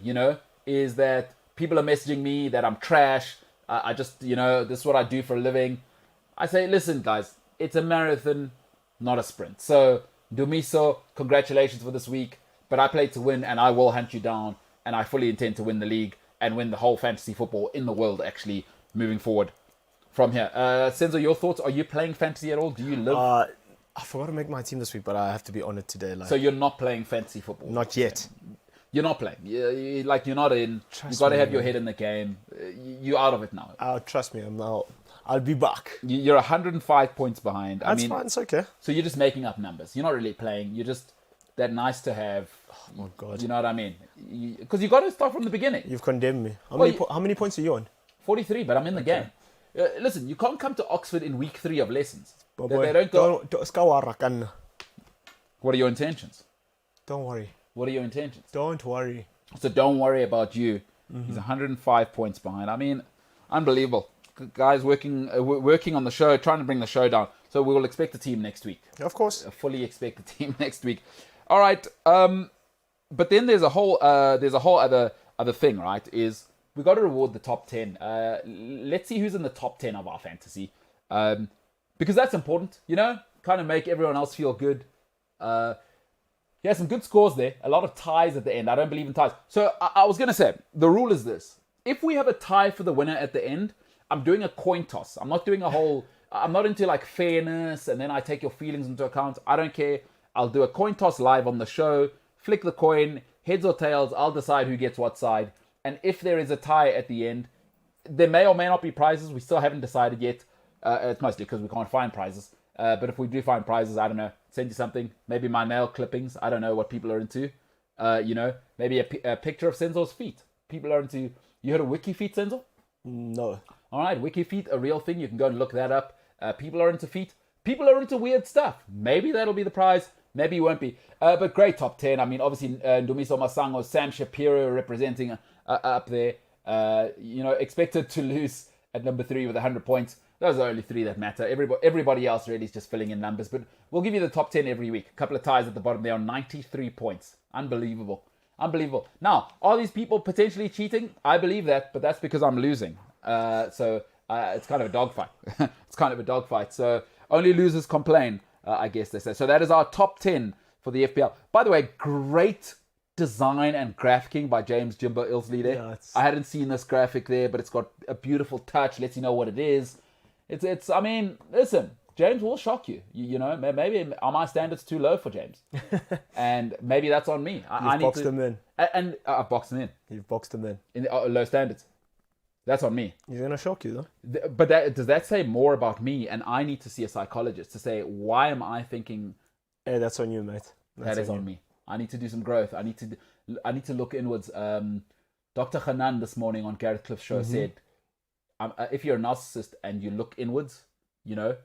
is that people are messaging me that I'm trash. I just, this is what I do for a living. I say, listen, guys, it's a marathon, not a sprint. So, Dumiso, congratulations for this week. But I play to win, and I will hunt you down. And I fully intend to win the league and win the whole fantasy football in the world, actually, moving forward from here. Senzo, your thoughts? Are you playing fantasy at all? Do you live? I forgot to make my team this week, but I have to be on it today. So you're not playing fantasy football? Not yet. You're not playing. You're not in. You've got to have your head in the game. You're out of it now. Trust me, I'll be back. You're 105 points behind. That's fine. It's okay. So you're just making up numbers. You're not really playing. You're just that nice to have. Oh my God. You know what I mean? Because you got to start from the beginning. You've condemned me. How many points are you on? 43, but I'm in the game. Listen, you can't come to Oxford in week 3 of lessons. But they don't go. What are your intentions? Don't worry. What are your intentions? Don't worry. So don't worry about you. Mm-hmm. He's 105 points behind. I Unbelievable. Guys working on the show, trying to bring the show down. So we will expect a team next week. Of course. Fully expect a team next week. All right. But then there's a whole other thing, right? Is we got to reward the top 10. Let's see who's in the top 10 of our fantasy. Because that's important, kind of make everyone else feel good. Yeah, some good scores there. A lot of ties at the end. I don't believe in ties. So I was going to say, the rule is this. If we have a tie for the winner at the end, I'm doing a coin toss. I'm not doing I'm not into like fairness and then I take your feelings into account. I don't care. I'll do a coin toss live on the show. Flick the coin, heads or tails. I'll decide who gets what side. And if there is a tie at the end, there may or may not be prizes. We still haven't decided yet. It's mostly because we can't find prizes. But if we do find prizes, I don't know, send you something. Maybe my nail clippings. I don't know what people are into. Maybe a picture of Senzo's feet. People are into... You heard of Wiki Feet, Senzo? No. All right, Wiki Feet, a real thing. You can go and look that up. People are into feet. People are into weird stuff. Maybe that'll be the prize. Maybe it won't be. But great top 10. I mean, obviously, Ndumiso Masango, Sam Shapiro representing up there. Expected to lose at number 3 with 100 points. Those are only 3 that matter. Everybody else really is just filling in numbers. But we'll give you the top 10 every week. A couple of ties at the bottom there on 93 points. Unbelievable. Now, are these people potentially cheating? I believe that, but that's because I'm losing. So it's kind of a dogfight. So only losers complain, I guess they say. So that is our top 10 for the FPL. By the way, great design and graphicking by James Jimbo Ilsley there. Yeah, I hadn't seen this graphic there, but it's got a beautiful touch. Lets you know what it is. I mean, listen, James will shock you. Maybe are my standards too low for James? And maybe that's on me. You've boxed him in. And I've boxed him in. You've boxed him in. In low standards. That's on me. He's going to shock you, though. But does that say more about me? And I need to see a psychologist to say, why am I thinking... Hey, that's on you, mate. That is on me. I need to do some growth. I need to look inwards. Dr. Hanan this morning on Gareth Cliff's show said, if you're a narcissist and you look inwards, your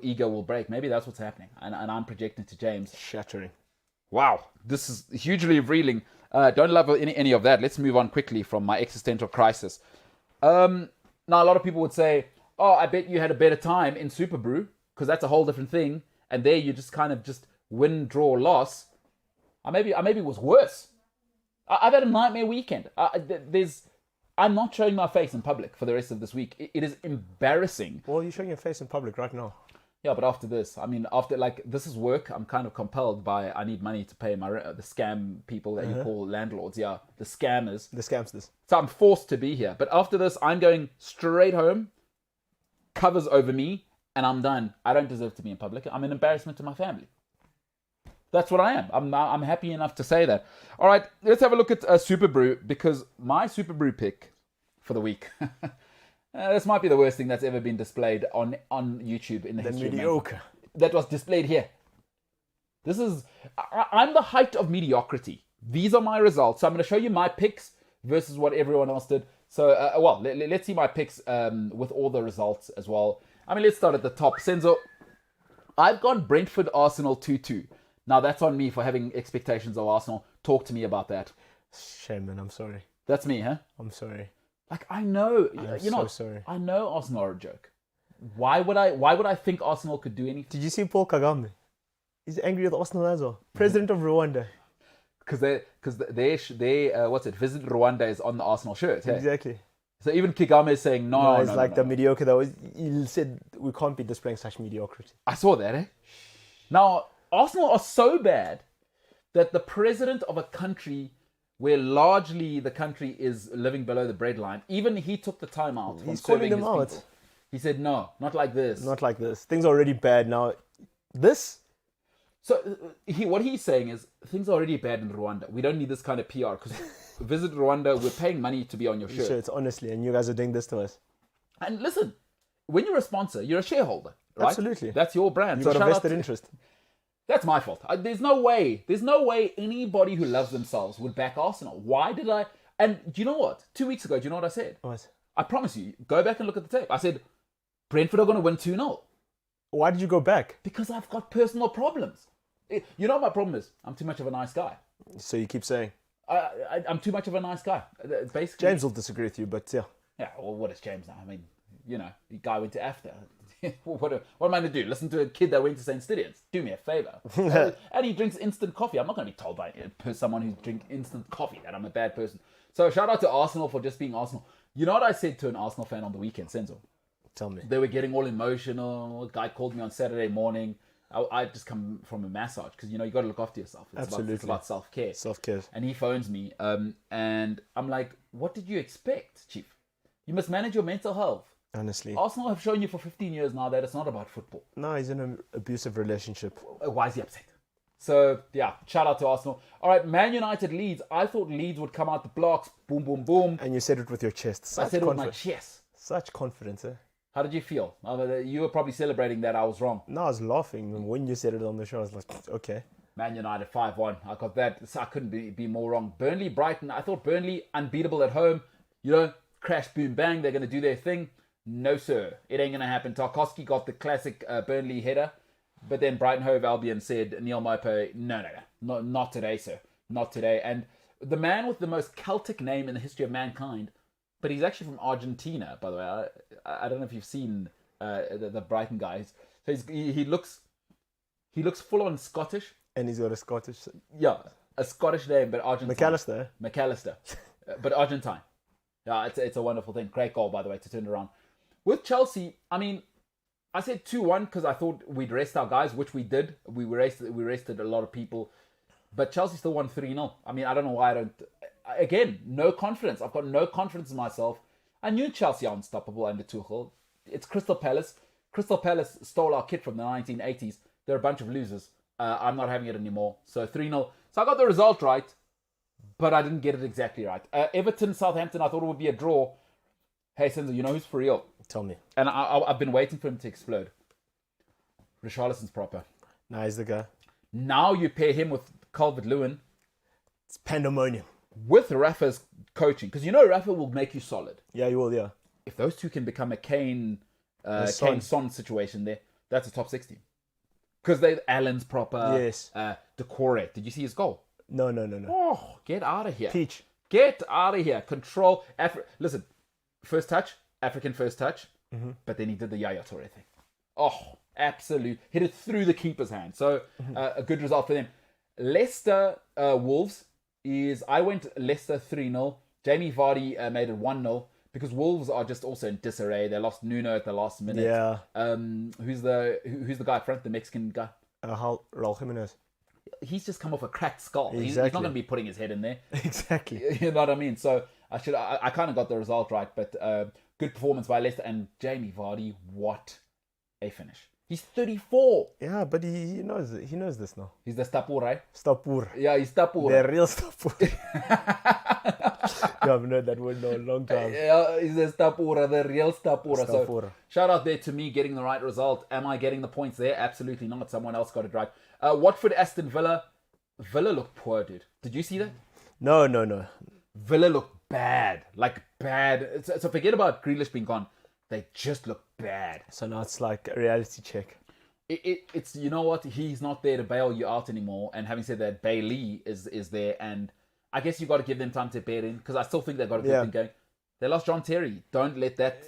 ego will break. Maybe that's what's happening. And I'm projecting to James. Shattering. Wow. This is hugely revealing. Don't love any of that. Let's move on quickly from my existential crisis. Now, a lot of people would say, oh, I bet you had a better time in Super Brew because that's a whole different thing. And there you just kind of just win, draw, loss. I maybe it was worse. I've had a nightmare weekend. I'm not showing my face in public for the rest of this week. It is embarrassing. Well, you're showing your face in public right now. Yeah, but after this, this is work. I'm kind of compelled by, I need money to pay the scam people that you call landlords. Yeah, the scammers. The scamsters. So I'm forced to be here. But after this, I'm going straight home, covers over me, and I'm done. I don't deserve to be in public. I'm an embarrassment to my family. That's what I am. I'm happy enough to say that. All right, let's have a look at Super Brew, because my Super Brew pick for the week... this might be the worst thing that's ever been displayed on YouTube in the history of mediocre. That was displayed here. This is... I'm the height of mediocrity. These are my results. So I'm going to show you my picks versus what everyone else did. So, let's see my picks with all the results as well. I mean, let's start at the top. Senzo, I've gone Brentford Arsenal 2-2. Now, that's on me for having expectations of Arsenal. Talk to me about that. Shame, man. I'm sorry. That's me, huh? I'm sorry. Like, I know, so sorry. I know Arsenal are a joke. Why would I think Arsenal could do anything? Did you see Paul Kagame? He's angry with Arsenal as well. President of Rwanda. Because they Visit Rwanda is on the Arsenal shirt. Hey? Exactly. So even Kagame is saying no. It's like the mediocre that was. He said we can't be displaying such mediocrity. I saw that. Eh? Now Arsenal are so bad that the president of a country where largely the country is living below the breadline, even he took the time out from He's serving calling them his out. people. He said, no, not like this. Not like this. Things are already bad now. This? So what he's saying is, things are already bad in Rwanda. We don't need this kind of PR because Visit Rwanda, we're paying money to be on your shirt. Shirts, honestly, and you guys are doing this to us. And listen, when you're a sponsor, you're a shareholder, right? Absolutely. That's your brand. You've got a vested interest. That's my fault. There's no way anybody who loves themselves would back Arsenal. Why did I? And do you know what? 2 weeks ago, do you know what I said? What? I promise you, go back and look at the tape. I said, Brentford are going to win 2-0. Why did you go back? Because I've got personal problems. You know what my problem is? I'm too much of a nice guy. So you keep saying. I'm too much of a nice guy. Basically, James will disagree with you, but yeah. Yeah, well, what is James now? I mean, you know, the guy went to AFTA. what am I going to do? Listen to a kid that went to St. Stithians? Do me a favor. And he drinks instant coffee. I'm not going to be told by someone who drinks instant coffee that I'm a bad person. So shout out to Arsenal for just being Arsenal. You know what I said to an Arsenal fan on the weekend, Senzo? Tell me. They were getting all emotional. A guy called me on Saturday morning. I just come from a massage because, you know, you got to look after yourself. It's about self-care. Self-care. And he phones me and I'm like, what did you expect, Chief? You must manage your mental health. Honestly. Arsenal have shown you for 15 years now that it's not about football. No, he's in an abusive relationship. Why is he upset? So, yeah, shout out to Arsenal. All right, Man United Leeds. I thought Leeds would come out the blocks. Boom, boom, boom. And you said it with your chest. I said it with my chest. Such confidence, eh? How did you feel? You were probably celebrating that I was wrong. No, I was laughing. When you said it on the show, I was like, okay. Man United 5-1. I got that. So I couldn't be more wrong. Burnley, Brighton. I thought Burnley unbeatable at home. You know, crash, boom, bang. They're going to do their thing. No, sir. It ain't going to happen. Tarkowski got the classic Burnley header. But then Brighton Hove Albion said, Neil Mopo, no. Not today, sir. Not today. And the man with the most Celtic name in the history of mankind, but he's actually from Argentina, by the way. I don't know if you've seen the Brighton guys. So he looks full on Scottish. And he's got a Scottish... Yeah, a Scottish name, but Argentine. McAllister. But Argentine. Yeah, it's a wonderful thing. Great goal, by the way, to turn it around. With Chelsea, I mean, I said 2-1 because I thought we'd rest our guys, which we did. We rested a lot of people. But Chelsea still won 3-0. I mean, I don't know why I don't... Again, no confidence. I've got no confidence in myself. I knew Chelsea are unstoppable under Tuchel. It's Crystal Palace. Crystal Palace stole our kit from the 1980s. They're a bunch of losers. I'm not having it anymore. So 3-0. So I got the result right, but I didn't get it exactly right. Everton, Southampton, I thought it would be a draw. Hey, Senzo, you know who's for real? Tell me. And I've been waiting for him to explode. Richarlison's proper. Nah, he's the guy. Now you pair him with Calvert-Lewin. It's pandemonium. With Rafa's coaching. Because you know Rafa will make you solid. Yeah, you will, yeah. If those two can become a Kane Son situation there, that's a top 16. Because Allen's proper. Yes. Decore. Did you see his goal? No. Oh, get out of here. Peach. Get out of here. Control. Listen, first touch, African first touch, but then he did the Yaya Toure thing. Oh, absolute. Hit it through the keeper's hand. So a good result for them. Leicester Wolves I went Leicester 3-0. Jamie Vardy made it 1-0 because Wolves are just also in disarray. They lost Nuno at the last minute. Yeah. Who's the guy up front, the Mexican guy? Raul Jimenez. He's just come off a cracked skull. Exactly. He's not going to be putting his head in there. Exactly. You know what I mean? So I kind of got the result right, but good performance by Leicester and Jamie Vardy. What a finish! He's 34. Yeah, but he knows this now. He's the Stapur, right? Stapur. Yeah, he's Stapur. The real Stapur. You haven't heard that word in a long time. Yeah, he's the Stapura, the real Stapura. So Stapura. shout out there to me getting the right result. Am I getting the points there? Absolutely not. Someone else got it right. Watford, Aston Villa. Villa looked poor, dude. Did you see that? No. Villa looked bad. Like bad. So forget about Grealish being gone. They just look bad. So now it's like a reality check. It's you know what? He's not there to bail you out anymore. And having said that, Bailey is there. And I guess you got to give them time to bed in because I still think they've got a good thing going. They lost John Terry. Don't forget that.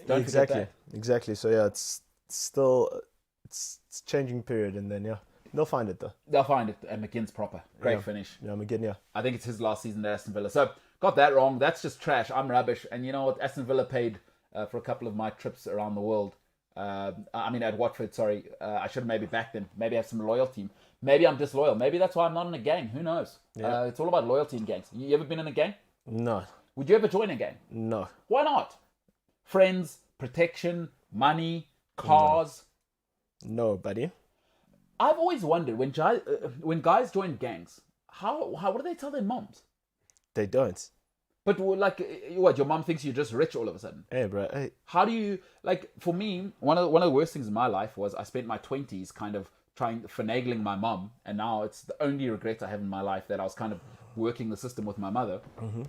Exactly. So yeah, it's still it's changing period, and then they'll find it though. They'll find it. And McGinn's proper. Great finish. Yeah, McGinn. Yeah. I think it's his last season at Aston Villa. So got that wrong. That's just trash. I'm rubbish. And you know what? Aston Villa paid for a couple of my trips around the world. At Watford. Sorry. I should have maybe backed them. Maybe have some loyalty. Maybe I'm disloyal. Maybe that's why I'm not in a gang. Who knows? Yeah. It's all about loyalty in gangs. You ever been in a gang? No. Would you ever join a gang? No. Why not? Friends, protection, money, cars. No, buddy. I've always wondered when guys join gangs, how what do they tell their moms? They don't. But like, what? Your mom thinks you're just rich all of a sudden. Hey, bro. Hey. How do you like? For me, one of the worst things in my life was I spent my 20s kind of finagling my mom, and now it's the only regret I have in my life that I was kind of working the system with my mother. Mm-hmm.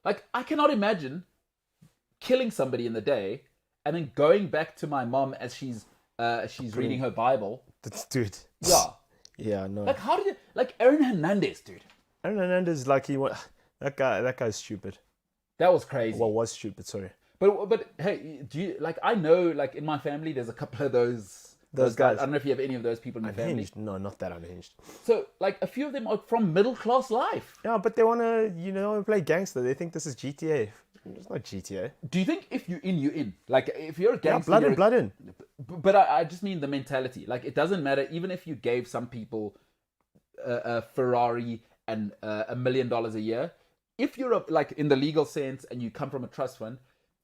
Like, I cannot imagine killing somebody in the day and then going back to my mom as she's reading her Bible. Dude. Yeah. Yeah, no. Like, how did it... Like, Aaron Hernandez, dude. Aaron Hernandez, like, that guy's stupid. That was crazy. Well, was stupid, sorry. But hey, do you like? I know, like in my family, there's a couple of those guys. I don't know if you have any of those people in your family. Unhinged? No, not that unhinged. So like a few of them are from middle class life. Yeah, but they want to, play gangster. They think this is GTA. It's not GTA. Do you think if you're in, you're in? Like if you're a Yeah, gangster, blood in. But I just mean the mentality. Like it doesn't matter, even if you gave some people a Ferrari and $1 million a year. If you're like in the legal sense and you come from a trust fund,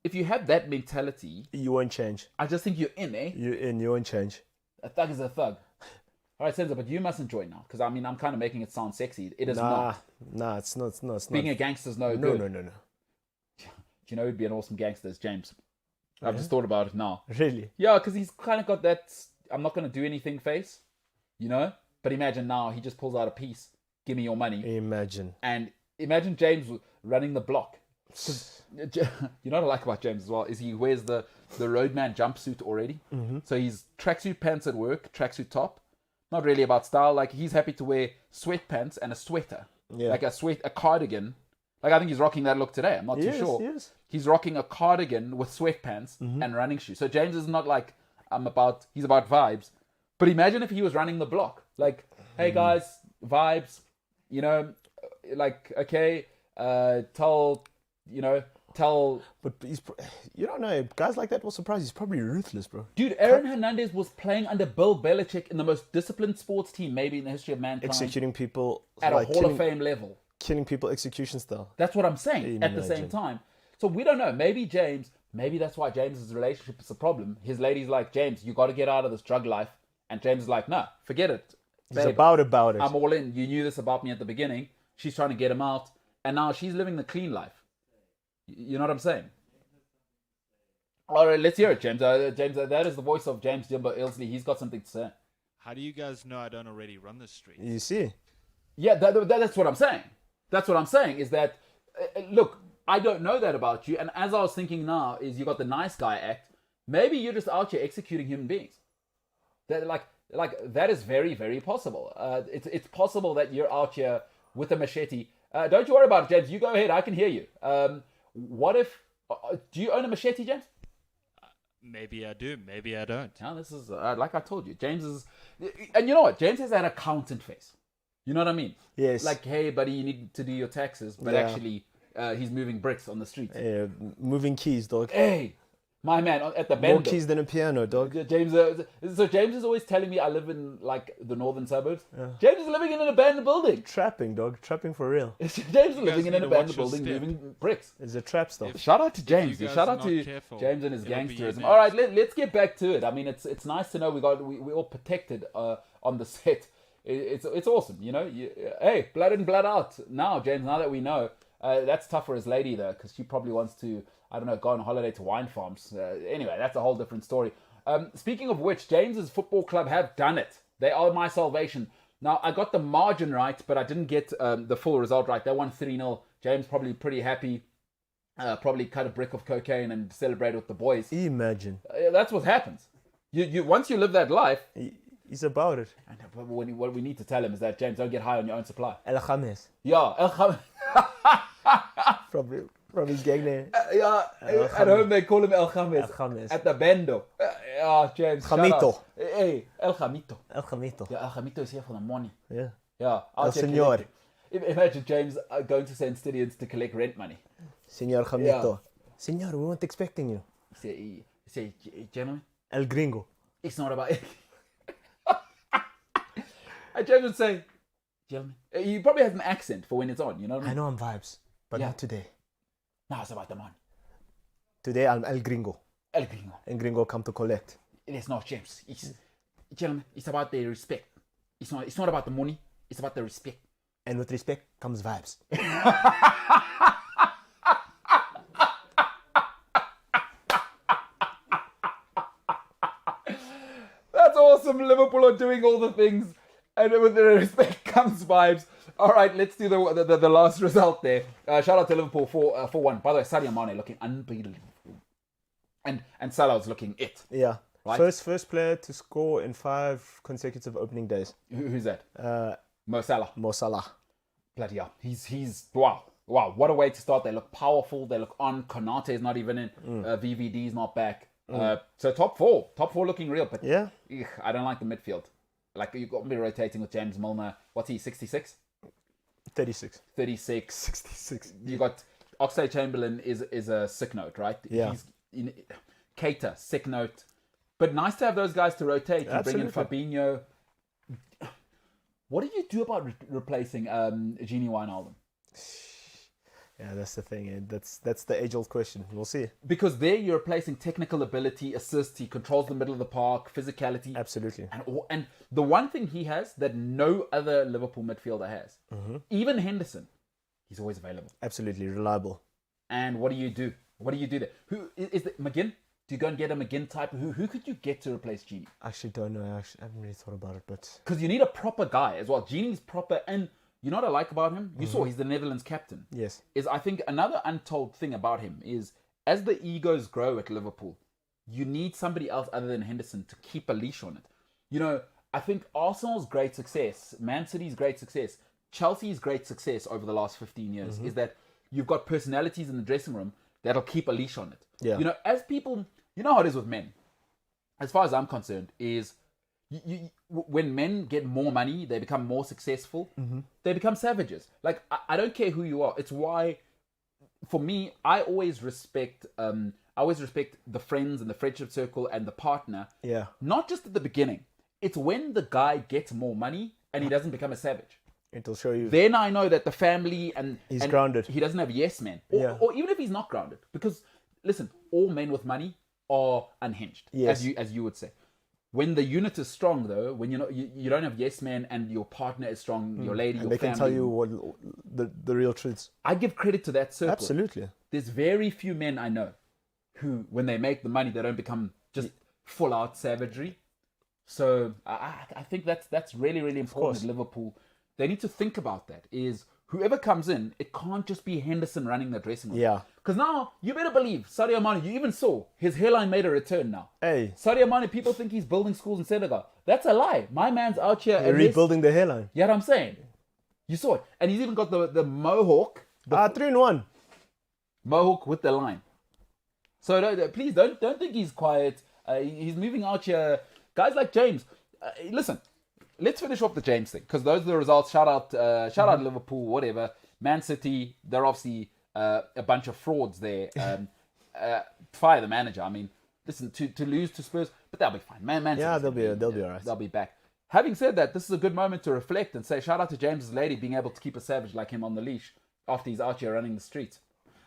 if you have that mentality, You won't change. I just think you're in, eh? You're in. You won't change. A thug is a thug. All right, Senza, but you mustn't join now because I mean I'm kind of making it sound sexy. It is not. Nah, it's not. It's Being not. a gangster's no No, good. no. You know who'd be an awesome gangster is James. I've just thought about it now. Really? Yeah, because he's kind of got that I'm not going to do anything face, you know? But imagine now he just pulls out a piece, give me your money. Imagine. And imagine James running the block. 'Cause, you know what I like about James as well is he wears the roadman jumpsuit already. Mm-hmm. So he's tracksuit pants at work, tracksuit top. Not really about style. Like he's happy to wear sweatpants and a sweater. Yeah. Like a cardigan. Like I think he's rocking that look today. I'm not too Yes, sure. yes. He's rocking a cardigan with sweatpants and running shoes. So James is not like he's about vibes. But imagine if he was running the block. Like, hey guys, vibes, like okay, tell But you don't know. Guys like that will surprise you. He's probably ruthless, bro. dude, Aaron Hernandez was playing under Bill Belichick in the most disciplined sports team maybe in the history of mankind Executing people at a like Hall of Fame level. killing people execution style. That's what I'm saying at the same Imagine. time. So we don't know. Maybe that's why James's relationship is a problem. His lady's like, James, you got to get out of this drug life. And James is like, no, forget it. He's Babe, about it. I'm all in. You knew this about me at the beginning. She's trying to get him out. And now she's living the clean life. You know what I'm saying? All right, let's hear it, James. James, that is the voice of James Jimbo Ilsley. He's got something to say. How do you guys know I don't already run the streets? You see? Yeah, that's what I'm saying. That's what I'm saying is that, look, I don't know that about you. And as I was thinking now is you got the nice guy act. Maybe you're just out here executing human beings. That like that is very, very possible. It's possible that you're out here with a machete. Don't you worry about it, James. You go ahead. I can hear you. What if, do you own a machete, James? Maybe I do, maybe I don't. Yeah, this is, like I told you, James is, and you know what? James has that accountant face. You know what I mean? Yes. Like, hey, buddy, you need to do your taxes. But Yeah. actually, he's moving bricks on the street. Yeah, moving keys, dog. Hey, my man, at the More bend. keys than a piano, dog. James, so James is always telling me I live in like the northern suburbs. James is living in an abandoned building. Trapping, dog. Trapping for real. James is living in need an to watch abandoned your building, step. moving bricks. It's a trap stuff. Shout out to James. you guys Shout are out not to careful, James and his it'll be gangsterism. your All right, let's get back to it. I mean, it's nice to know we all protected on the set. It's awesome, you know. Hey, blood in, blood out. Now, James, now that we know, that's tough for his lady though, because she probably wants to, I don't know, go on holiday to wine farms. Anyway, that's a whole different story. Speaking of which, James's football club have done it. They are my salvation. Now, I got the margin right, but I didn't get the full result right. They won 3-0. James probably pretty happy. Probably cut a brick of cocaine and celebrate with the boys. Imagine. That's what happens. You once you live that life, He's about it. and what we need to tell him is that, James, don't get high on your own supply. El Khamis. Yeah, El Kham- From his gang name. yeah, El at Khamis. home they call him El Khamis. El Khamis. At the bendo. James. shout Khamito. out. Hey, El Khamito. El Khamito. Yeah, El Khamito is here for the money. Yeah. Yeah. El out here Senor. collecting. Imagine James going to St. Stidians to collect rent money. Senor Khamito. Senor, we weren't expecting you. Say, gentlemen, El Gringo. it's not about it. And James would say, gentlemen. He probably has an accent for when it's on, you know what I I mean? know I'm vibes, but Yeah. not today. No, it's about the money. Today I'm El Gringo. El Gringo. El Gringo come to collect. It is not James. Gentlemen, it's about the respect. It's not about the money. It's about the respect. And with respect comes vibes. That's awesome. Liverpool are doing all the things, and with the respect comes vibes. All right, let's do the last result there. Shout out to Liverpool 4-1. By the way, Sadio Mane looking unbelievable, and Salah's looking it. Yeah. Right. First player to score in 5 consecutive opening days. Who's that? Mo Salah. Mo Salah. Bloody hell. He's wow. wow, what a way to start. They look powerful. They look on. Konate is not even in. VVD is not back. So top four looking real. But Yeah. I don't like the midfield. Like, you've got me rotating with James Milner. What's he, 66? 36. 36. 66. You got Oxlade-Chamberlain is a sick note, right? Yeah. He's in Keita, sick note. But nice to have those guys to rotate. You bring in Fabinho. What do you do about replacing Gini Wijnaldum? Yeah, that's the thing. That's the age-old question. We'll see. Because there you're replacing technical ability, assist. He controls the middle of the park, physicality. Absolutely. And the one thing he has that no other Liverpool midfielder has, even Henderson, he's always available. Absolutely reliable. And what do you do? What do you do there? Who is it? McGinn? Do you go and get a McGinn type? Who could you get to replace Gini? I actually don't know. I haven't really thought about it, but Because you need a proper guy as well. Gini's proper, and you know what I like about him? You saw he's the Netherlands captain. yes, Is I think another untold thing about him is as the egos grow at Liverpool, you need somebody else other than Henderson to keep a leash on it. You know, I think Arsenal's great success, Man City's great success, Chelsea's great success over the last 15 years is that you've got personalities in the dressing room that'll keep a leash on it. Yeah. You know, as people, you know how it is with men. As far as I'm concerned, is when men get more money, they become more successful. They become savages. Like I don't care who you are. It's why, for me, I always respect. The friends and the friendship circle and the partner. yeah, Not just at the beginning. It's when the guy gets more money and he doesn't become a savage. it'll show you. Then I know that the family and He's grounded. He doesn't have yes men, Yeah. or even if he's not grounded, because listen, all men with money are unhinged, Yes. as you would say. When the unit is strong, though, when you don't have yes men and your partner is strong, your lady, and your they family, can tell you what the real truths. I give credit to that circle. Absolutely. There's very few men I know who, when they make the money, they don't become just full out savagery. So I think that's really, really important at Liverpool. They need to think about that. Is whoever comes in, it can't just be Henderson running the dressing room. Yeah. Because now you better believe Sadio Mane. You even saw his hairline made a return now. Hey, Sadio Mane, people think he's building schools in Senegal. That's a lie. My man's out here. they're rebuilding the hairline. You know what I'm saying? You saw it, and he's even got the mohawk. 3-in-1. Mohawk with the line. So please don't think he's quiet. He's moving out here. Guys like James. Listen, let's finish off the James thing because those are the results. Shout out Liverpool, whatever. Man City, they're obviously a bunch of frauds there. Fire the manager. I mean, listen, to lose to Spurs, but they'll be fine. Man Yeah, City's they'll be all right. They'll be back. Having said that, this is a good moment to reflect and say shout out to James's lady being able to keep a savage like him on the leash after he's out here running the streets.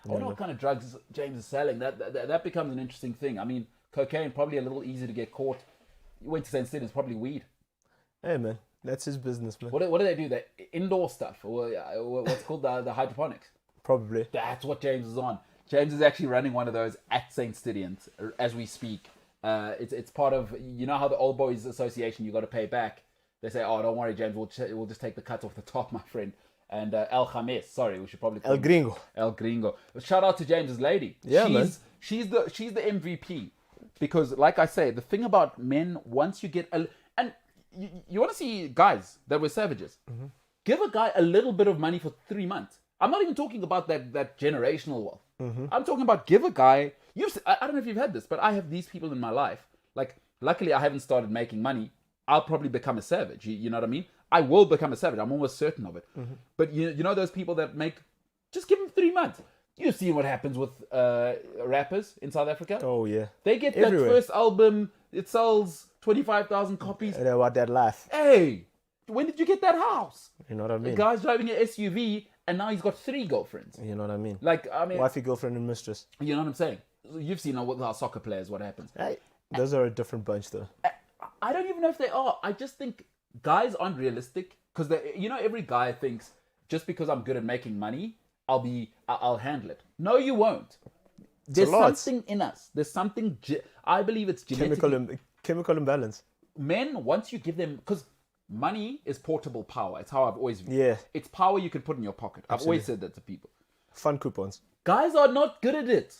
I wonder what kind of drugs James is selling. That becomes an interesting thing. I mean, cocaine probably a little easy to get caught. You went to St. Stephen's, probably weed. Hey man, that's his business, man. What do they do? That indoor stuff, or what's called the hydroponics. Probably. That's what James is on. James is actually running one of those at St. Stephen's as we speak. It's part of, you know how the Old Boys Association, you got to pay back. They say, oh, don't worry, James, we'll just take the cut off the top, my friend. And El James, sorry, we should probably call El Gringo. El Gringo. Shout out to James's lady. Yeah, man. She's the MVP because, like I say, the thing about men, once you get and you want to see guys that were savages. Give a guy a little bit of money for 3 months. I'm not even talking about that generational wealth. I'm talking about give a guy. I don't know if you've had this, but I have these people in my life. Like, luckily, I haven't started making money. I'll probably become a savage. You know what I mean? I will become a savage. I'm almost certain of it. But you know those people that just give them 3 months. You've seen what happens with rappers in South Africa. Oh yeah. They get Everywhere. that first album. It sells 25,000 copies. And about that life. Hey, when did you get that house? You know what I The mean? guy's driving an SUV and now he's got 3 girlfriends. You know what I mean? Like, I mean, Wifey, girlfriend, and mistress. you know what I'm saying? You've seen with our soccer players what happens. Hey, those are a different bunch though. I don't even know if they are. I just think guys aren't realistic because every guy thinks just because I'm good at making money, I'll handle it. No, you won't. There's lot. something in us. There's something. I believe it's genetic. Chemical imbalance. Men, once you give them, because money is portable power. It's how I've always viewed. Yeah. It's power you can put in your pocket. I've always said that to people. Fun coupons. Guys are not good at it.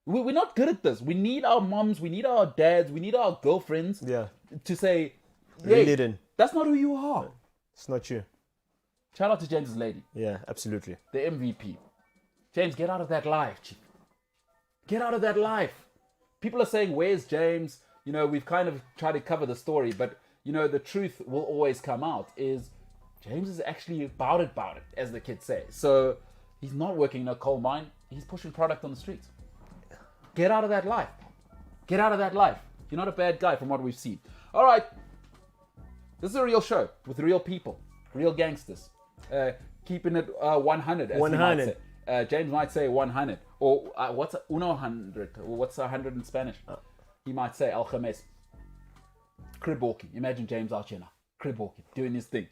We're not good at this. We need our moms, we need our dads, we need our girlfriends Yeah. to say, Reel hey, it in. that's not who you are. It's not you. Shout out to James's lady, Yeah, absolutely. the MVP. James, get out of that life, chief. Get out of that life. People are saying, where's James? You know, we've kind of tried to cover the story, but, you know, the truth will always come out is James is actually about it, as the kids say. So he's not working in a coal mine. He's pushing product on the streets. Get out of that life. Get out of that life. You're not a bad guy from what we've seen. All right. This is a real show with real people, real gangsters. Keeping it 100, as 100. he might say. James might say 100. Or what's 100? Or what's 100 in Spanish? He might say al khamis. Crib walking. Imagine James out here now. Crib walking, doing his thing.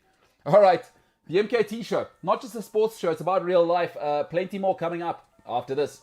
All right. The MKT Show. Not just a sports show. It's about real life. Plenty more coming up after this.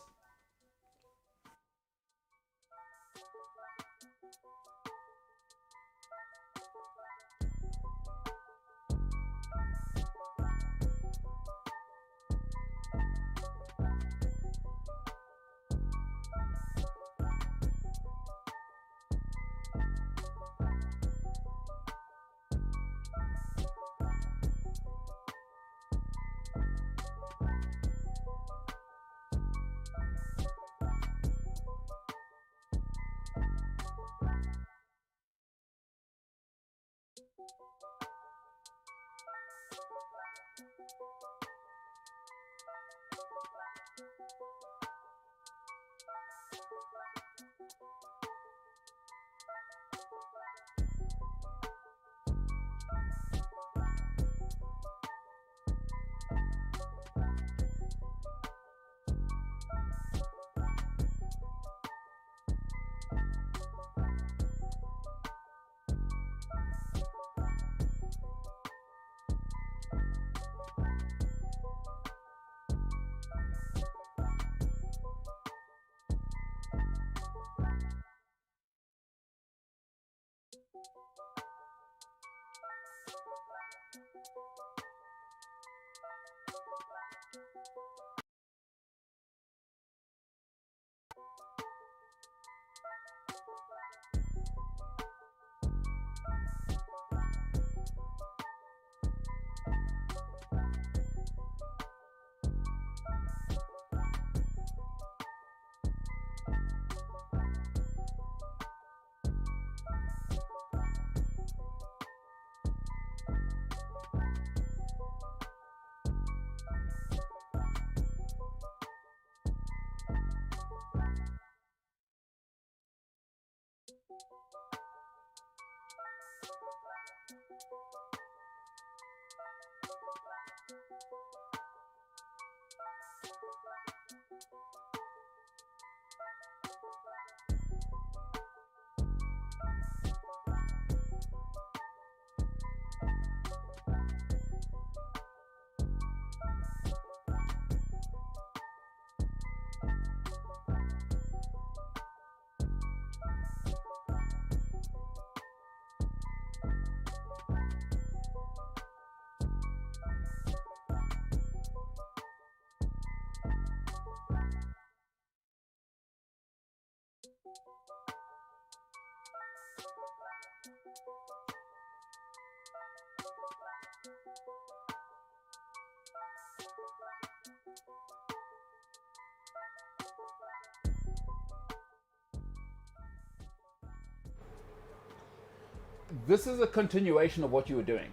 This is a continuation of what you were doing.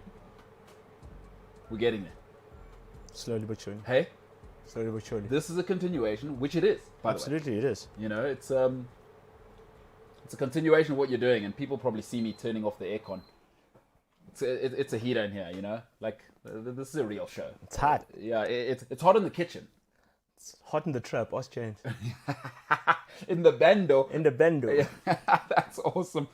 We're getting there. Slowly but surely. Hey? Slowly but surely. This is a continuation, which it is, by the way. Absolutely, it is. You know, it's a continuation of what you're doing, and people probably see me turning off the aircon. It's a heater in here, you know? Like, this is a real show. It's hot. Yeah, it's hot in the kitchen. It's hot in the trap. Us James. In the bando. In the bando. Yeah, that's awesome.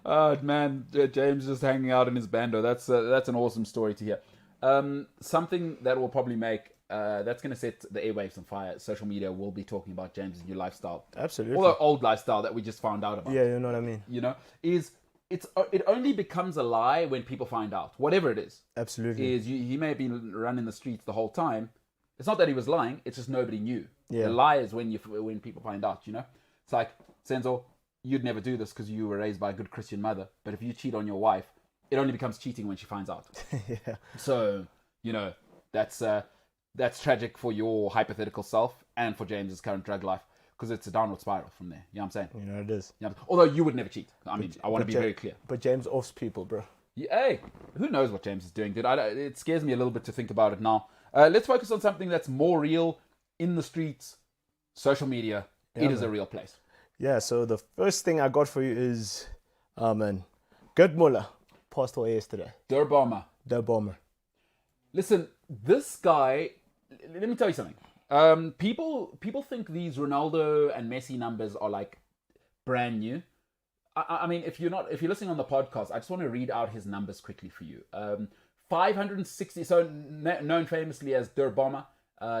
Oh, man, James just hanging out in his bando. That's an awesome story to hear. Something that will probably make that's going to set the airwaves on fire. Social media will be talking about James's new lifestyle. Absolutely. Although old lifestyle that we just found out about. Yeah, you know what I mean. You know, it only becomes a lie when people find out. Whatever it is. Absolutely. He may have been running the streets the whole time. It's not that he was lying. It's just nobody knew. Yeah. The lie is when people find out. You know, it's like Senzo. You'd never do this because you were raised by a good Christian mother. But if you cheat on your wife, it only becomes cheating when she finds out. Yeah. So, you know, that's that's tragic for your hypothetical self and for James's current drug life, because it's a downward spiral from there. You know what I'm saying? You know, it is. Yeah. Although you would never cheat. I mean, I want to be very clear. But James offs people, bro. Yeah, hey, who knows what James is doing, dude? It scares me a little bit to think about it now. Let's focus on something that's more real in the streets, social media. Yeah, it is man. a real place. Yeah, so the first thing I got for you is, Gerd Muller passed away yesterday. Der Bomber. The bomber. Listen, this guy, let me tell you something. People think these Ronaldo and Messi numbers are like brand new. I mean, if you're listening on the podcast, I just want to read out his numbers quickly for you. 560, so known famously as Der Bomber,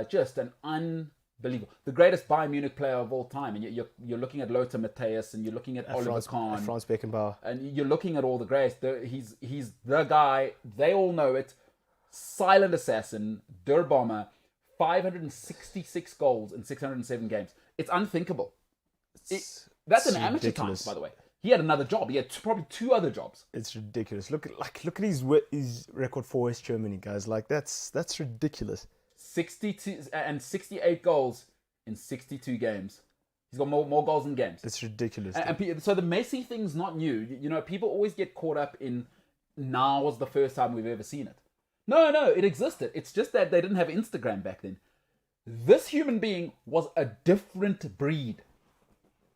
just an unbelievable, the greatest Bayern Munich player of all time. And you're looking at Lothar Matthäus, and you're looking at Oliver Kahn, Franz Beckenbauer, and you're looking at all the greats. He's the guy. They all know it. Silent assassin, Der Bomber, 566 goals in 607 games. It's unthinkable. That's an amateur time, by the way. He had another job. He had probably 2 other jobs. It's ridiculous. Look at his record for West Germany, guys. Like that's ridiculous. 62 and 68 goals in 62 games. He's got more goals than games. It's ridiculous. And so the Messi thing's not new. You know, people always get caught up in now was the first time we've ever seen it. No, it existed. It's just that they didn't have Instagram back then. This human being was a different breed.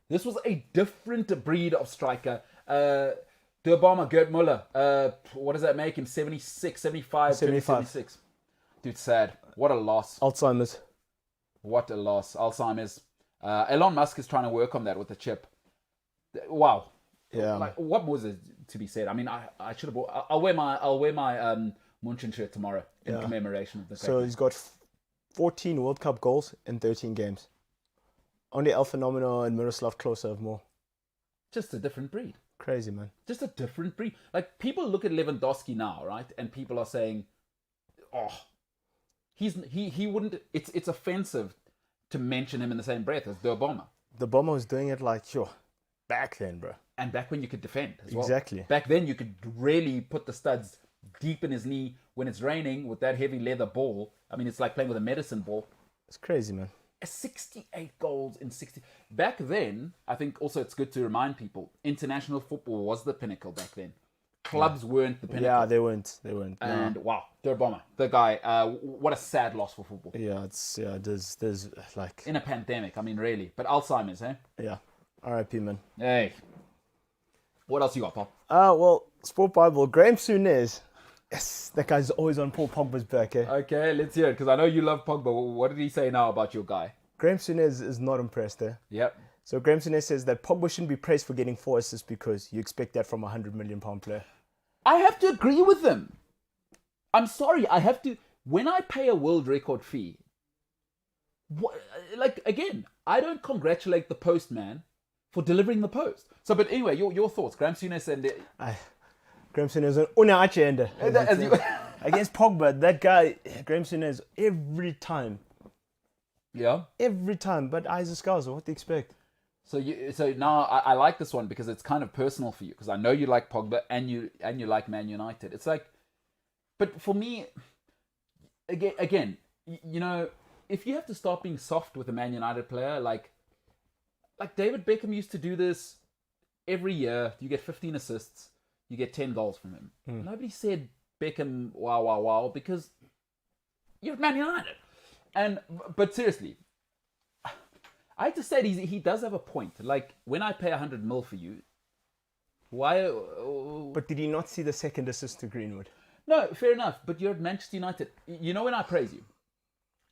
This was a different breed of striker. Der Bomber, Gerd Muller. What does that make him? 76, 75, 76. Dude, sad. What a loss. Alzheimer's. What a loss. Alzheimer's. Elon Musk is trying to work on that with the chip. Wow. Yeah. Like, what more is there to be said? I mean, I should have. I'll wear my Munchen shirt tomorrow in commemoration of the. So he's got 14 World Cup goals in 13 games. Only El Fenomeno and Miroslav Klose have more. Just a different breed. Crazy, man. Just a different breed. Like, people look at Lewandowski now, right? And people are saying, oh, he wouldn't. It's offensive to mention him in the same breath as Der Bomber. The Bomber was doing it like, back then, bro. And back when you could defend as well. Exactly. Back then you could really put the studs deep in his knee when it's raining with that heavy leather ball. I mean, it's like playing with a medicine ball. It's crazy, man. 68 goals in 60. Back then, I think also it's good to remind people, international football was the pinnacle back then. Clubs weren't the pinnacle. Yeah, they weren't. And wow, Der Bomber, the guy. What a sad loss for football. Yeah, there's like in a pandemic. I mean, really. But Alzheimer's, eh? Yeah. R.I.P. man. Hey. What else you got, Paul? Well, Sport Bible. Graham Souness. Yes, that guy's always on Paul Pogba's back, eh? Okay, let's hear it, because I know you love Pogba. What did he say now about your guy? Graham Souness is not impressed, eh? Yep. So Graham Souness says that Pogba shouldn't be praised for getting 4 assists because you expect that from a £100 million player. I have to agree with him. I'm sorry, I have to. When I pay a world record fee, again, I don't congratulate the postman for delivering the post. So, but anyway, your thoughts, Graham Souness and Graham Souness is una agenda against Pogba. That guy, Graham Souness, every time. Yeah. Every time. But Isaac Scouser, what do you expect? So now I like this one because it's kind of personal for you, because I know you like Pogba and you like Man United. It's like, but for me, again, you know, if you have to start being soft with a Man United player, like David Beckham used to do this every year. You get 15 assists, you get 10 goals from him. Nobody said Beckham, wow, because you're Man United. But seriously, I have to say he does have a point. Like, when I pay 100 mil for you, why? But did he not see the second assist to Greenwood? No, fair enough. But you're at Manchester United. You know when I praise you?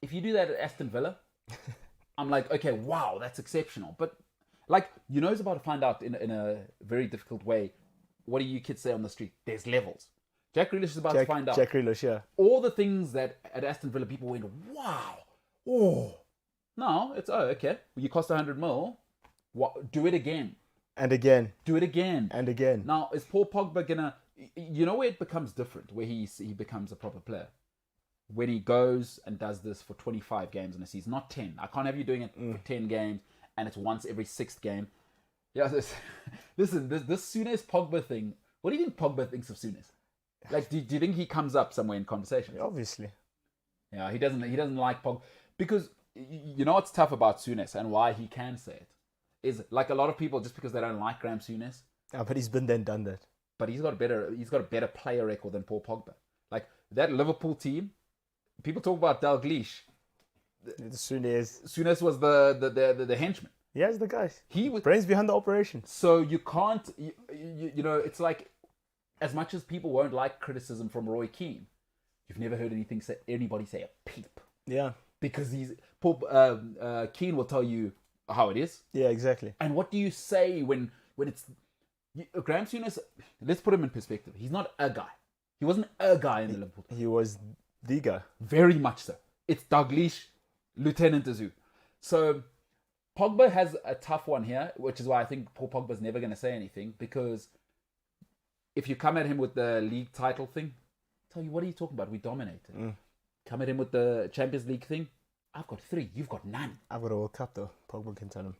If you do that at Aston Villa, I'm like, okay, wow, that's exceptional. But, like, you know, he's about to find out in a very difficult way. What do you kids say on the street? There's levels. Jack Grealish is about to find out. Jack Grealish, yeah. All the things that at Aston Villa people went, wow, oh. No, it's, okay. You cost 100 mil. What? Do it again. And again. Do it again. And again. Now, is Paul Pogba gonna... You know where it becomes different, where he becomes a proper player? When he goes and does this for 25 games in a season, not 10. I can't have you doing it for 10 games, and it's once every 6th game. Yeah, listen, this Souness Pogba thing, what do you think Pogba thinks of Souness? Like, do you think he comes up somewhere in conversation? Yeah, obviously. Yeah, he doesn't like Pogba because you know what's tough about Souness and why he can say it is like a lot of people just because they don't like Graham Souness. Yeah, but he's been there and done that. But he's got a better player record than Paul Pogba. Like that Liverpool team, people talk about Dalglish. Souness was the henchman. Yes, the guy. He was brains behind the operation. So you can't, you know, it's like as much as people won't like criticism from Roy Keane, you've never heard anybody say a peep. Yeah. Because Keane will tell you how it is. Yeah, exactly. And what do you say when it's Graham Souness? Let's put him in perspective. He's not a guy. He wasn't a guy in the Liverpool. He was the guy. Very much so. It's Dalglish, Lieutenant Azu. So Pogba has a tough one here, which is why I think Paul Pogba's never going to say anything, because if you come at him with the league title thing, tell you, what are you talking about? We dominated. Come at him with the Champions League thing, I've got 3, you've got none. I've got a World Cup though. Pogba can tell him.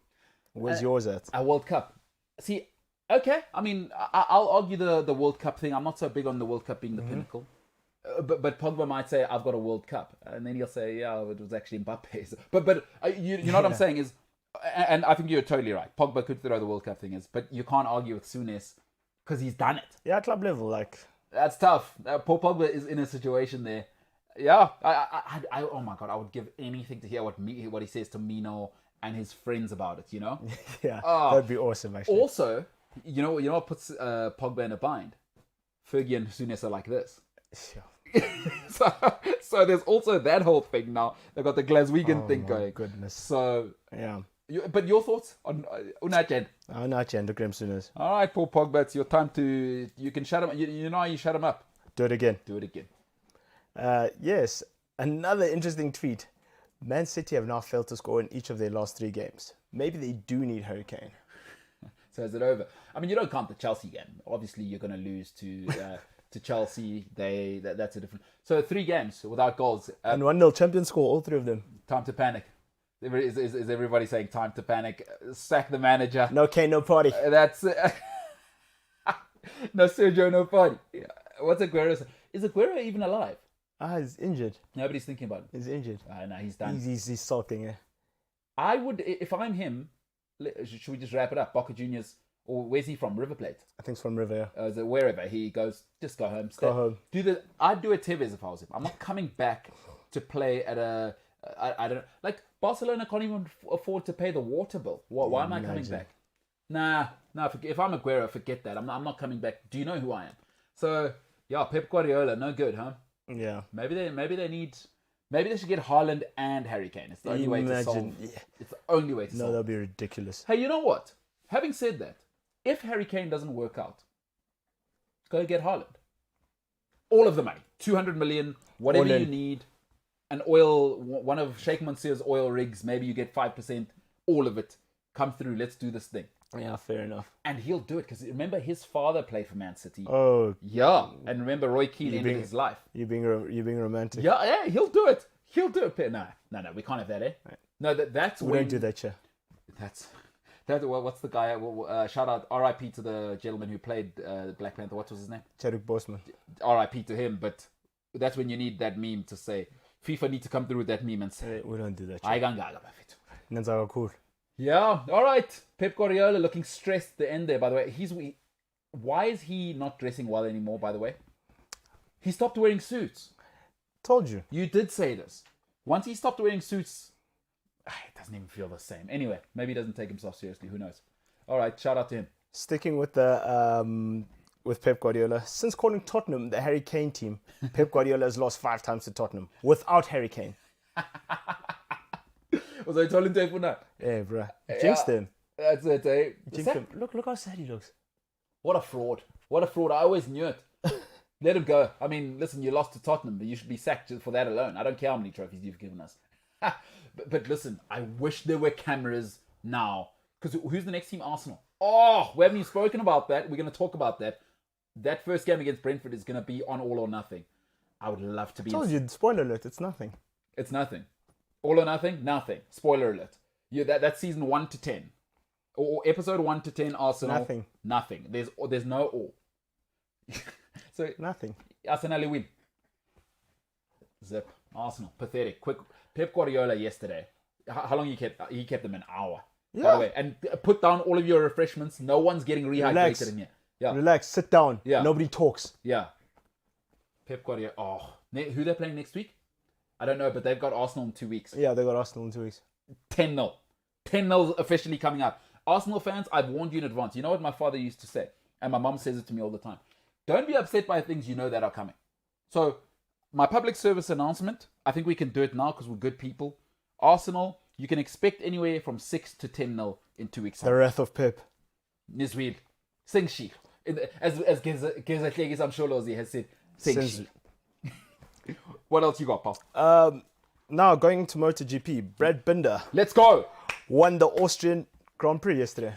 Where's yours at? A World Cup. See, okay, I mean, I'll argue the World Cup thing. I'm not so big on the World Cup being the pinnacle. But Pogba might say, I've got a World Cup. And then he'll say, yeah, it was actually Mbappe's. But you know what I'm saying is, and I think you're totally right. Pogba could throw the World Cup thing is, but you can't argue with Souness because he's done it. Yeah, club level, like. That's tough. Paul Pogba is in a situation there. Yeah, I oh my God, I would give anything to hear what he says to Mino and his friends about it, you know? Yeah, that'd be awesome, actually. Also, you know what puts Pogba in a bind? Fergie and Souness are like this. So there's also that whole thing now. They've got the Glaswegian thing going. Goodness. So yeah. But your thoughts on Unai Unai Graham Souness. All right, Paul Pogba, it's your time to. You can shut him. You know how you shut him up. Do it again. Do it again. Yes, another interesting tweet. Man City have now failed to score in each of their last 3 games. Maybe they do need Harry Kane. So is it over? I mean, you don't count the Chelsea game. Obviously, you're going to lose to Chelsea. That's a different. So 3 games without goals. And 1-0 champion score, all 3 of them. Time to panic. Is everybody saying time to panic? Sack the manager. No Kane, no party. That's no Sergio, no party. What's Aguero? Is Aguero even alive? He's injured. Nobody's thinking about it. He's injured. No, he's done. He's sulking. Yeah. I would, if I'm him. Should we just wrap it up? Boca Juniors, or where's he from? River Plate. I think it's from River. Yeah. Is it wherever he goes? Just go home. Go home. I'd do a Tevez if I was him. I'm not coming back to play at a. I don't like Barcelona can't even afford to pay the water bill. Why am I coming back? Nah. If I'm Aguero, forget that. I'm not coming back. Do you know who I am? So yeah, Pep Guardiola, no good, huh? Yeah. Maybe they should get Haaland and Harry Kane. It's the only way to solve. Yeah. It's the only way to solve. No, that'd be ridiculous. Hey, you know what? Having said that, if Harry Kane doesn't work out, go get Haaland. All of the money, 200 million, whatever you need. An one of Sheikh Mansour's oil rigs. Maybe you get 5%. All of it. Come through. Let's do this thing. Yeah, fair enough. And he'll do it because remember his father played for Man City. Oh, yeah. And remember Roy Keane ended his life. You being romantic. Yeah, he'll do it. He'll do it. No, we can't have that, eh? Right. No, that's we don't do that, yeah. What's the guy? Shout out, R.I.P. to the gentleman who played Black Panther. What was his name? Chadwick Boseman. R.I.P. to him. But that's when you need that meme to say FIFA need to come through with that meme and say we don't do that. Cool. Yeah. All right. Pep Guardiola looking stressed at the end there. By the way, why is he not dressing well anymore? By the way, he stopped wearing suits. Told you. You did say this. Once he stopped wearing suits, it doesn't even feel the same. Anyway, maybe he doesn't take himself seriously. Who knows? All right. Shout out to him. Sticking with the with Pep Guardiola, since calling Tottenham the Harry Kane team, Pep Guardiola has lost 5 times to Tottenham without Harry Kane. Was I telling you for now? Yeah, bro. Jinxed him. That's it, eh? Jinxed him. Look how sad he looks. What a fraud. I always knew it. Let him go. I mean, listen, you lost to Tottenham, but you should be sacked just for that alone. I don't care how many trophies you've given us. but listen, I wish there were cameras now. Because who's the next team? Arsenal. Oh, we haven't even spoken about that. We're going to talk about that. That first game against Brentford is going to be on All or Nothing. I would love to be. I told you, spoiler alert, it's nothing. It's nothing. All or Nothing? Nothing. Spoiler alert. That's season 1 to 10. Or episode 1 to 10, Arsenal. Nothing. There's no all. So nothing. Arsenal win. Zip. Arsenal, pathetic. Quick, Pep Guardiola yesterday. How long he kept? He kept them an hour. By Yeah. the way, and put down all of your refreshments. No one's getting rehydrated Relax. in here. Yeah, Relax, sit down. Yeah. Nobody talks. yeah. Pep Guardiola. Oh, who they're playing next week? I don't know, but they've got Arsenal in 2 weeks. Yeah, they got Arsenal in 2 weeks. 10-0. 10-0 officially coming out. Arsenal fans, I've warned you in advance. You know what my father used to say, and my mum says it to me all the time. Don't be upset by things you know that are coming. So, my public service announcement, I think we can do it now because we're good people. Arsenal, you can expect anywhere from 6 to 10-0 in 2 weeks. The wrath of Pep. Niswil. Sing Shi. As Geza Amsholozi has said, Sing Shi. What else you got, pal? Now, going to MotoGP, Brad Binder Let's go. won the Austrian Grand Prix yesterday.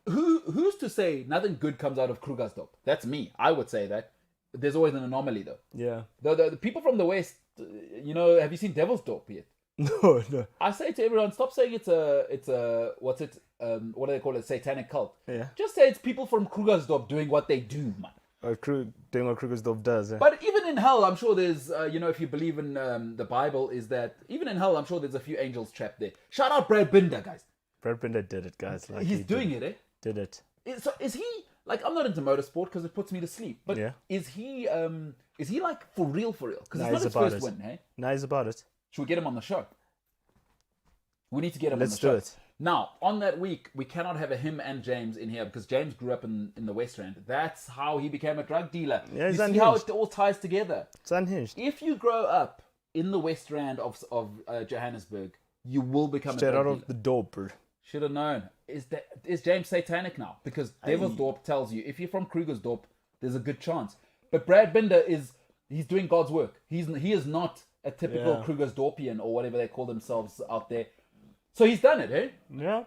Who's to say nothing good comes out of Krugersdorp? That's me. I would say that. There's always an anomaly, though. Yeah. The people from the West, have you seen Devilsdorp yet? No. I say to everyone, stop saying it's a what do they call it, satanic cult. Yeah. Just say it's people from Krugersdorp doing what they do, man. Doing what Krugersdorp does. But even in hell, I'm sure there's, if you believe in the Bible, is that even in hell, I'm sure there's a few angels trapped there. Shout out Brad Binder, guys. Brad Binder did it, guys. Like He's doing it, eh? Did it. So is he, like, I'm not into motorsport because it puts me to sleep, but Yeah. is he like for real? Because Nah, it's not he's his about first it. win, eh? Nice about it. Should we get him on the show? We need to get him Let's on the show. do it. Now, on that week, we cannot have him and James in here because James grew up in the West Rand. That's how he became a drug dealer. Yeah, he's you see how unhinged. it all ties together. It's unhinged. If you grow up in the West Rand of Johannesburg, you will become Straight a drug out dealer. of the door, bro. Should have known. Is James satanic now? Because Devilsdorp tells you if you're from Krugersdorp, there's a good chance. But Brad Binder he's doing God's work. He is not a typical Yeah. Krugersdorpian or whatever they call themselves out there. So he's done it, eh? Yeah.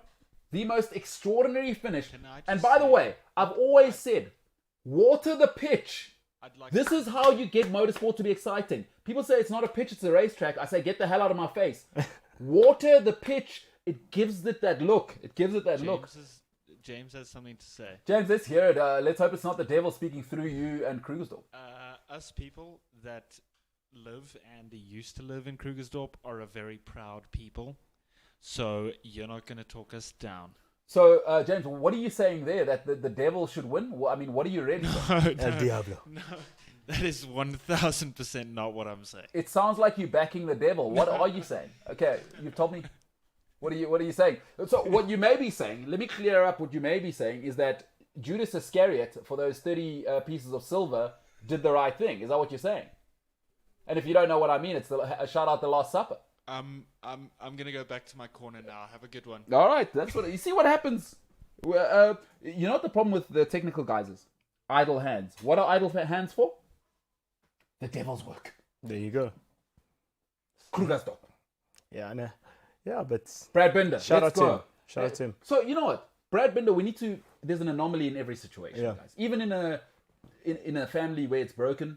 The most extraordinary finish. Can I just And by the say- way, I've always said, water the pitch. I'd like This is how you get motorsport to be exciting. People say it's not a pitch, it's a racetrack. I say, get the hell out of my face. Water the pitch. It gives it that look. James has something to say. James, let's hear it. Let's hope it's not the devil speaking through you and Krugersdorp. Us people that live and used to live in Krugersdorp are a very proud people. So you're not going to talk us down. So, James, what are you saying there? That the devil should win? Well, I mean, what are you ready for? El Diablo. No, that is 1000% not what I'm saying. It sounds like you're backing the devil. What are you saying? Okay, you've told me. What are you saying? So what you may be saying, let me clear up what you may be saying, is that Judas Iscariot, for those 30 pieces of silver, did the right thing. Is that what you're saying? And if you don't know what I mean, it's a shout out the Last Supper. I'm gonna go back to my corner now. Have a good one. All right, that's what you see. What happens? You know what the problem with the technical guys is? Idle hands. What are idle hands for? The devil's work. There you go. Krugersdorp. Yeah, I know. Yeah, but Brad Binder. shout let's out to go. him. Shout out to him. So you know what, Brad Binder, there's an anomaly in every situation, Yeah. guys. Even in a family where it's broken,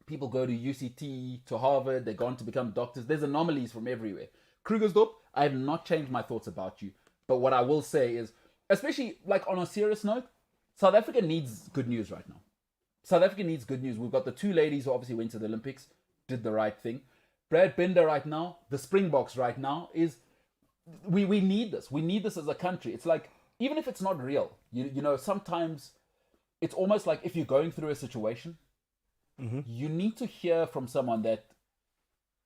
people go to UCT, to Harvard, they're gone to become doctors. There's anomalies from everywhere. Krugersdorp, I have not changed my thoughts about you. But what I will say is, especially like on a serious note, South Africa needs good news right now. South Africa needs good news. We've got the two ladies who obviously went to the Olympics, did the right thing. Brad Binder right now, the Springboks right now, is we need this. We need this as a country. It's like, even if it's not real, you know, sometimes it's almost like if you're going through a situation, you need to hear from someone that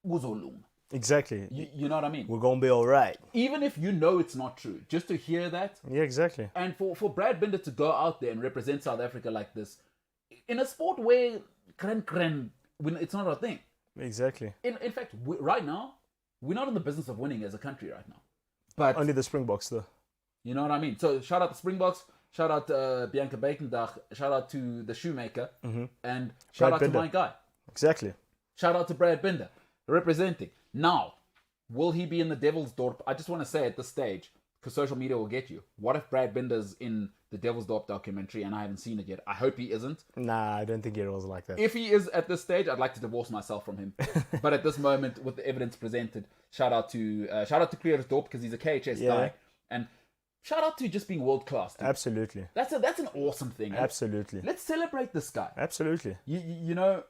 uzolunga. Exactly. You know what I mean? We're gonna be all right. Even if you know it's not true, just to hear that. Yeah, exactly. And for Brad Binder to go out there and represent South Africa like this, in a sport where it's not a thing. Exactly. In fact, right now, we're not in the business of winning as a country right now. But Only the Springboks though. you know what I mean? So shout out the Springboks, shout out Bianca Bakendag, shout out to the Shoemaker, and shout Brad out Binder. to my guy. Exactly. Shout out to Brad Binder, representing. Now, will he be in the Devil's Dorp? I just want to say at this stage, because social media will get you. What if Brad Binder's in the Devil's Dorp documentary and I haven't seen it yet? I hope he isn't. Nah, I don't think it was like that. If he is at this stage, I'd like to divorce myself from him. But at this moment, with the evidence presented, shout out to Creators Dorp because he's a KHS Yeah. guy, and shout out to just being world class. dude. Absolutely. That's an awesome thing. Absolutely. Let's celebrate this guy. Absolutely. You know,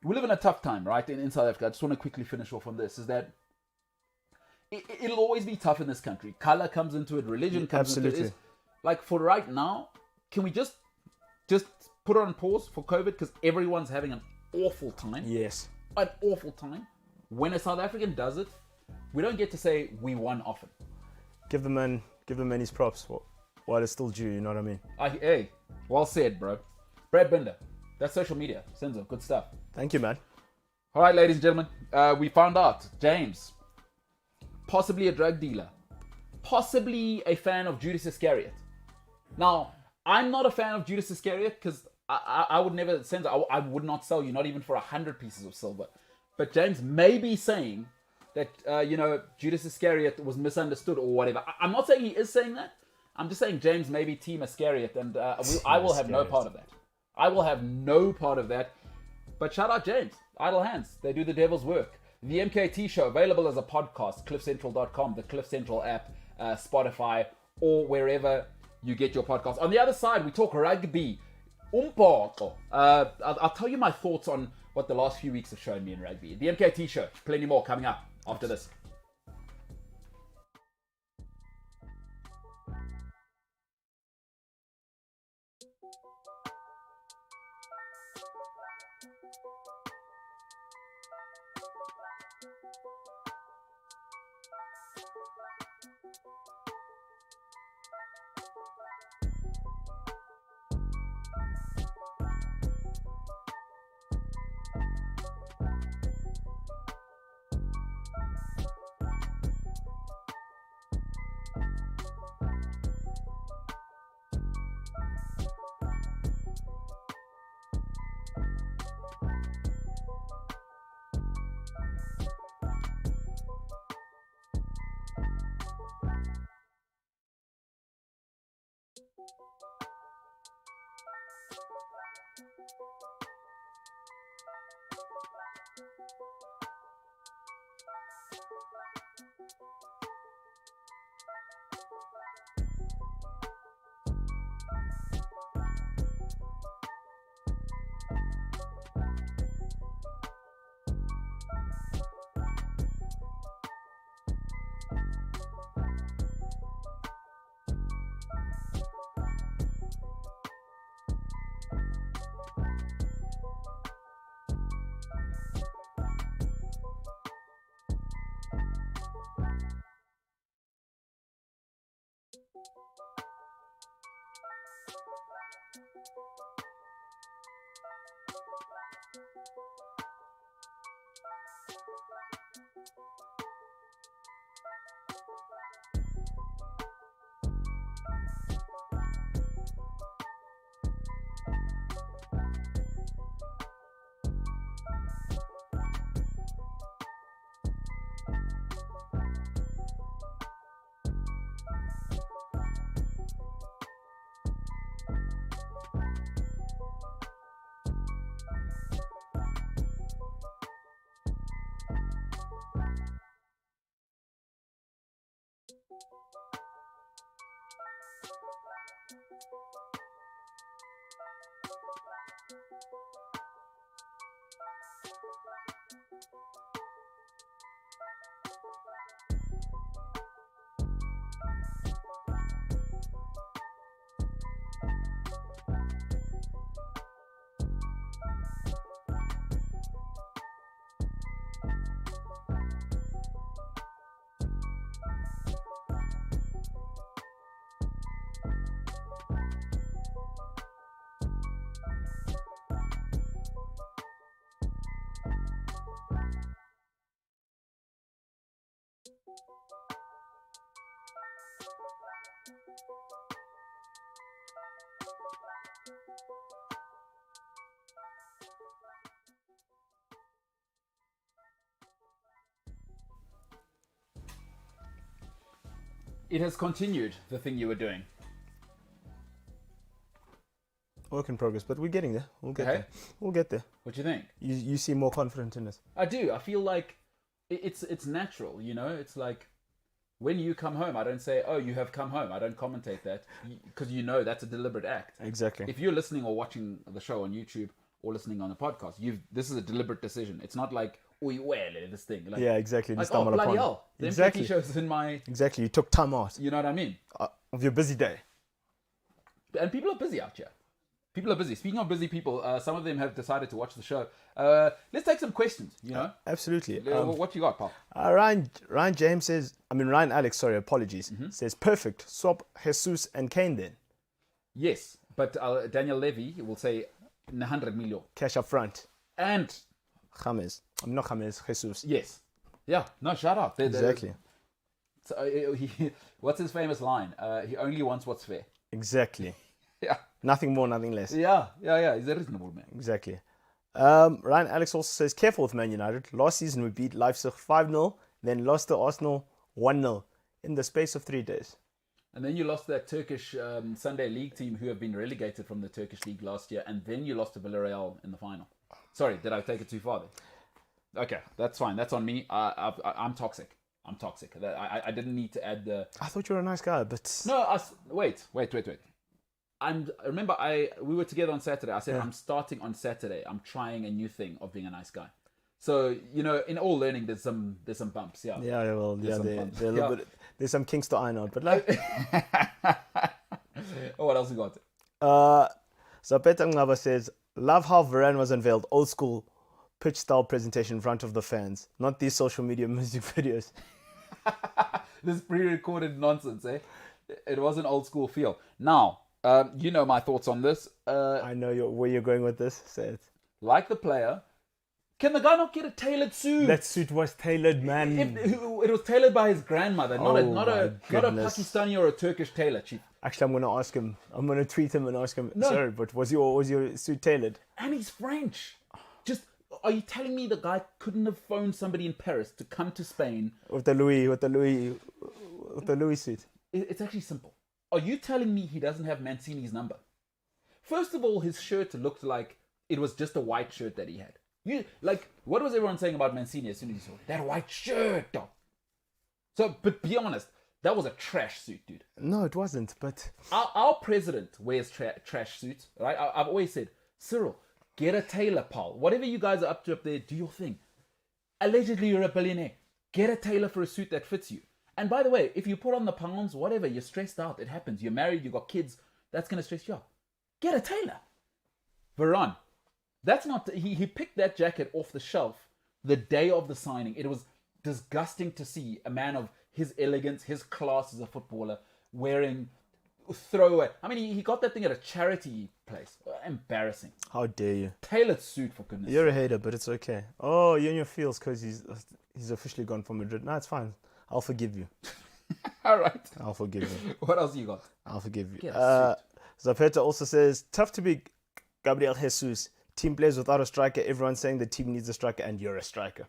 we live in a tough time, right? In South Africa. I just want to quickly finish off on this. Is that it'll always be tough in this country. Color comes into it. Religion comes into it. Like for right now, can we just put it on pause for COVID because everyone's having an awful time. Yes. An awful time. When a South African does it, we don't get to say we won often. Give the man his props while it's still due. You know what I mean? Hey, well said, bro. Brad Binder. That's social media. Senzo, good stuff. Thank you, man. All right, ladies and gentlemen, we found out James, possibly a drug dealer, possibly a fan of Judas Iscariot. Now, I'm not a fan of Judas Iscariot because I would never, Senzo, I would not sell you, not even for 100 pieces of silver. But James may be saying that, Judas Iscariot was misunderstood or whatever. I'm not saying he is saying that. I'm just saying James may be Team Iscariot, and I will have no part of that. I will have no part of that. But shout out James. Idle hands. They do the devil's work. The MKT Show, available as a podcast, cliffcentral.com, the Cliff Central app, Spotify, or wherever you get your podcast. On the other side, we talk rugby. I'll tell you my thoughts on what the last few weeks have shown me in rugby. The MKT Show, plenty more coming up after this. It has continued, the thing you were doing. Work in progress, but we're getting there. We'll get Okay. there. We'll get there. What do you think? You seem more confident in it. I do. I feel like it's natural, you know? It's like when you come home, I don't say, oh, you have come home. I don't commentate that because you know that's a deliberate act. Exactly. If you're listening or watching the show on YouTube, or listening on the podcast, this is a deliberate decision. It's not like, this thing. Like, Yeah, exactly. like, This time oh, on a bloody pond. hell. The Exactly. MKT show's in my... Exactly. You took time out You know what I mean? of your busy day. And people are busy out here. People are busy. Speaking of busy people, some of them have decided to watch the show. Let's take some questions, you know? Absolutely. What you got, pal? Ryan James says, Ryan Alex, sorry, apologies, Mm-hmm. says, perfect. Swap Jesus and Kane then. Yes, but Daniel Levy will say 100 million. Cash up front. And, James. I'm not James, Jesus. yes. Yeah, no, shout out. Exactly. What's his famous line? He only wants what's fair. Exactly. Yeah. Nothing more, nothing less. Yeah. He's a reasonable man. Exactly. Ryan Alex also says, careful with Man United. Last season we beat Leipzig 5-0, then lost to Arsenal 1-0 in the space of 3 days. And then you lost that Turkish Sunday League team who have been relegated from the Turkish League last year. And then you lost to Villarreal in the final. Sorry, did I take it too far there? Okay, that's fine. That's on me. I'm toxic. I didn't need to add the... I thought you were a nice guy, but... No, wait. Remember, we were together on Saturday. I said, I'm starting on Saturday. I'm trying a new thing of being a nice guy. So, you know, in all learning, there's some bumps, yeah. Yeah, well, There's some bumps. they're a little bit... There's some kinks to iron out, but like... What else you got? Zapeta Ngaba says, love how Varane was unveiled, old school pitch style presentation in front of the fans, not these social media music videos. This pre-recorded nonsense, eh? It was an old school feel. Now, you know my thoughts on this. I know where you're going with this. Say it. Like the player, can the guy not get a tailored suit? That suit was tailored, man. It was tailored by his grandmother, not a goodness. Pakistani or a Turkish tailor, chief. Actually, I'm going to ask him. I'm going to tweet him and ask him. No. Sorry, but was your suit tailored? And he's French. Just, are you telling me the guy couldn't have phoned somebody in Paris to come to Spain With the Louis suit. It's actually simple. Are you telling me he doesn't have Mancini's number? First of all, his shirt looked like it was just a white shirt that he had. What was everyone saying about Mancini as soon as you saw it? That white shirt, dog. So, but be honest, that was a trash suit, dude. No, it wasn't, but... Our president wears trash suits, right? I've always said, Cyril, get a tailor, pal. Whatever you guys are up to up there, do your thing. Allegedly, you're a billionaire. Get a tailor for a suit that fits you. And by the way, if you put on the pounds, whatever, you're stressed out. It happens. You're married, you got kids. That's going to stress you out. Get a tailor. Varane. That's not... He picked that jacket off the shelf the day of the signing. It was disgusting to see a man of his elegance, his class as a footballer, wearing throwaway. I mean, he got that thing at a charity place. Embarrassing. How dare you? Tailored suit, for goodness You're a hater, but it's okay. Oh, you're in your feels because he's officially gone from Madrid. No, it's fine. I'll forgive you. All right. I'll forgive you. What else you got? I'll forgive you. Get a Zapeta also says, tough to be Gabriel Jesus. Team plays without a striker. Everyone's saying the team needs a striker, and you're a striker.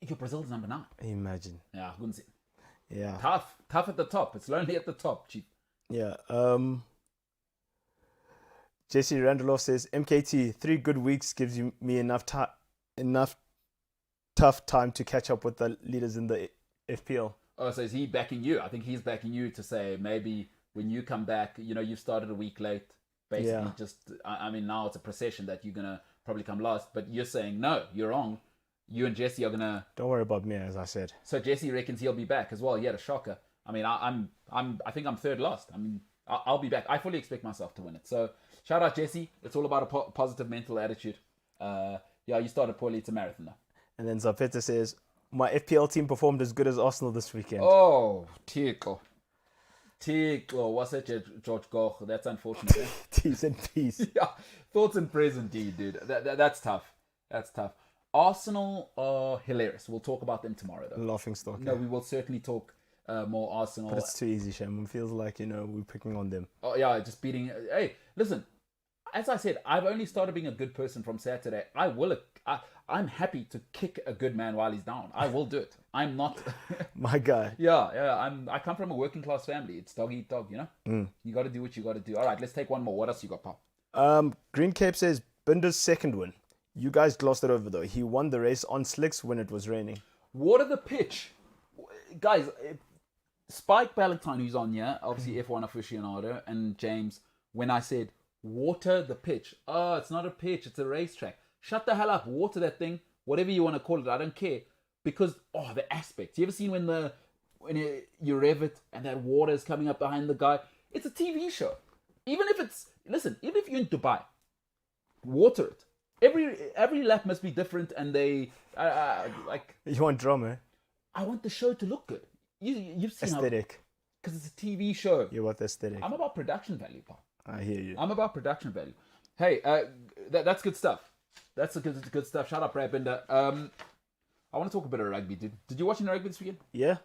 You're Brazil's number 9. Imagine. Yeah, couldn't say. Yeah. Tough at the top. It's lonely at the top, chief. Yeah. Jesse Randolph says, MKT, 3 good weeks gives me enough tough time to catch up with the leaders in the FPL. Oh, so is he backing you? I think he's backing you to say maybe when you come back, you know, you've started a week late. Basically, I mean, now it's a procession that you're going to probably come last. But you're saying, no, you're wrong. You and Jesse are going to... Don't worry about me, as I said. So Jesse reckons he'll be back as well. He had a shocker. I mean, I think I'm third last. I mean, I'll be back. I fully expect myself to win it. So shout out, Jesse. It's all about a positive mental attitude. You started poorly. It's a marathon though. And then Zapeta says, my FPL team performed as good as Arsenal this weekend. Oh, Tico. What's that, George Goch? That's unfortunate. Eh? T's and P's. Yeah, thoughts and prayers indeed, dude. That's tough. That's tough. Arsenal are hilarious. We'll talk about them tomorrow, though. Laughing stock. No, we will certainly talk more Arsenal. But it's too easy, Shem. It feels like, we're picking on them. Oh, yeah, just beating... Hey, listen. As I said, I've only started being a good person from Saturday. I'm happy to kick a good man while he's down. I will do it. I'm not... My guy. Yeah. I come from a working class family. It's dog eat dog, you know? You got to do what you got to do. All right, let's take one more. What else you got, pal? Green Cape says, Binder's second win. You guys glossed it over, though. He won the race on slicks when it was raining. What are the pitch? Guys, Spike Ballantyne, who's on here, obviously F1 aficionado, and James, when I said, Water the pitch. Oh, it's not a pitch, it's a racetrack. Shut the hell up. Water that thing, whatever you want to call it. I don't care. Because, the aspect. You ever seen when you rev it and that water is coming up behind the guy? It's a TV show. Even if you're in Dubai, water it. Every lap must be different, and they like. You want drama? I want the show to look good. You've seen Aesthetic. Because it's a TV show. You want the aesthetic. I'm about production value, Paul. I hear you. I'm about production value. Hey, that's good stuff. That's good stuff. Shout out Brad Binder. I want to talk a bit of rugby. Did you watch any rugby this weekend? Yeah.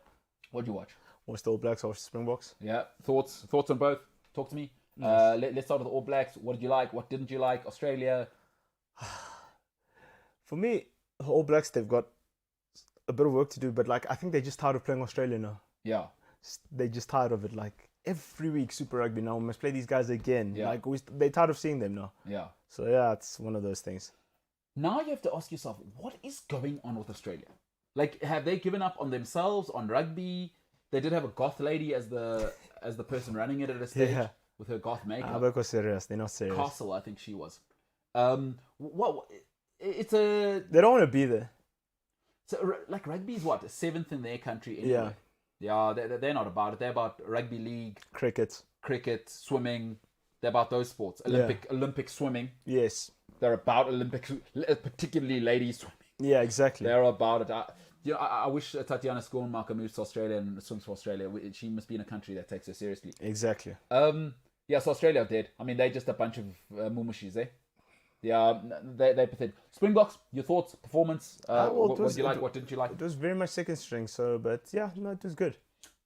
What did you watch? Watched the All Blacks, watched Springboks. Yeah. Thoughts on both? Talk to me. Let's start with the All Blacks. What did you like? What didn't you like? Australia. For me, the All Blacks, they've got a bit of work to do, but like I think they're just tired of playing Australia now. Yeah. They're just tired of it. Like every week, Super Rugby now, we must play these guys again. Yeah. Like they're tired of seeing them now. Yeah. So yeah, it's one of those things. Now you have to ask yourself, what is going on with Australia? Like, have they given up on themselves, on rugby? They did have a goth lady as the person running it at a stage with her goth makeup. But serious, they're not serious. Castle, I think she was. It's a... They don't want to be there. So, like, rugby is what? Seventh in their country anyway. Yeah. Yeah, they're not about it. They're about rugby league, cricket, swimming. They're about those sports. Olympic swimming. Yes. They're about Olympics, particularly ladies swimming. Yeah, exactly. They're about it. I wish Tatiana Schoonmaker moves to Australia and swims for Australia. She must be in a country that takes her seriously. Exactly. So Australia are dead. I mean, they're just a bunch of mumushis, eh? Yeah, they're pathetic. Springboks, your thoughts, performance? What did you like? What didn't you like? It was very much second string, but yeah, no, it was good.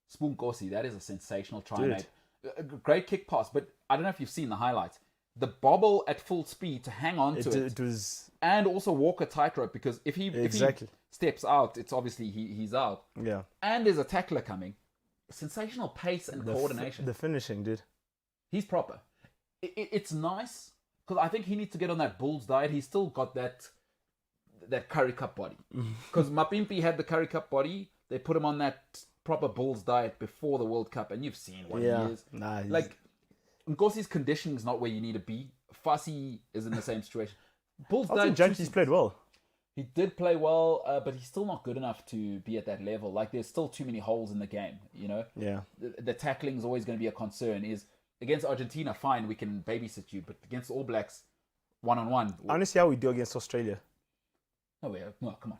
Spoon Corsi, that is a sensational try, Dude. mate. A great kick pass, but I don't know if you've seen the highlights. The bobble at full speed to hang on to it was, and also walk a tightrope, because if he steps out, it's obviously he's out. Yeah. And there's a tackler coming. Sensational pace and coordination. The finishing, dude. He's proper. It's nice, because I think he needs to get on that Bulls diet. He's still got that Curry Cup body. Because Mapimpi had the Curry Cup body. They put him on that proper Bulls diet before the World Cup, and you've seen what he is. Nah, like, Nkosi's conditioning is not where you need to be. Fussy is in the same situation. Bulls diet. Janki's played well. He did play well, but he's still not good enough to be at that level. Like, there's still too many holes in the game, you know? Yeah. The tackling is always going to be a concern. Against Argentina, fine, we can babysit you, but against All Blacks, one-on-one. I want to see how we do against Australia. No, come on.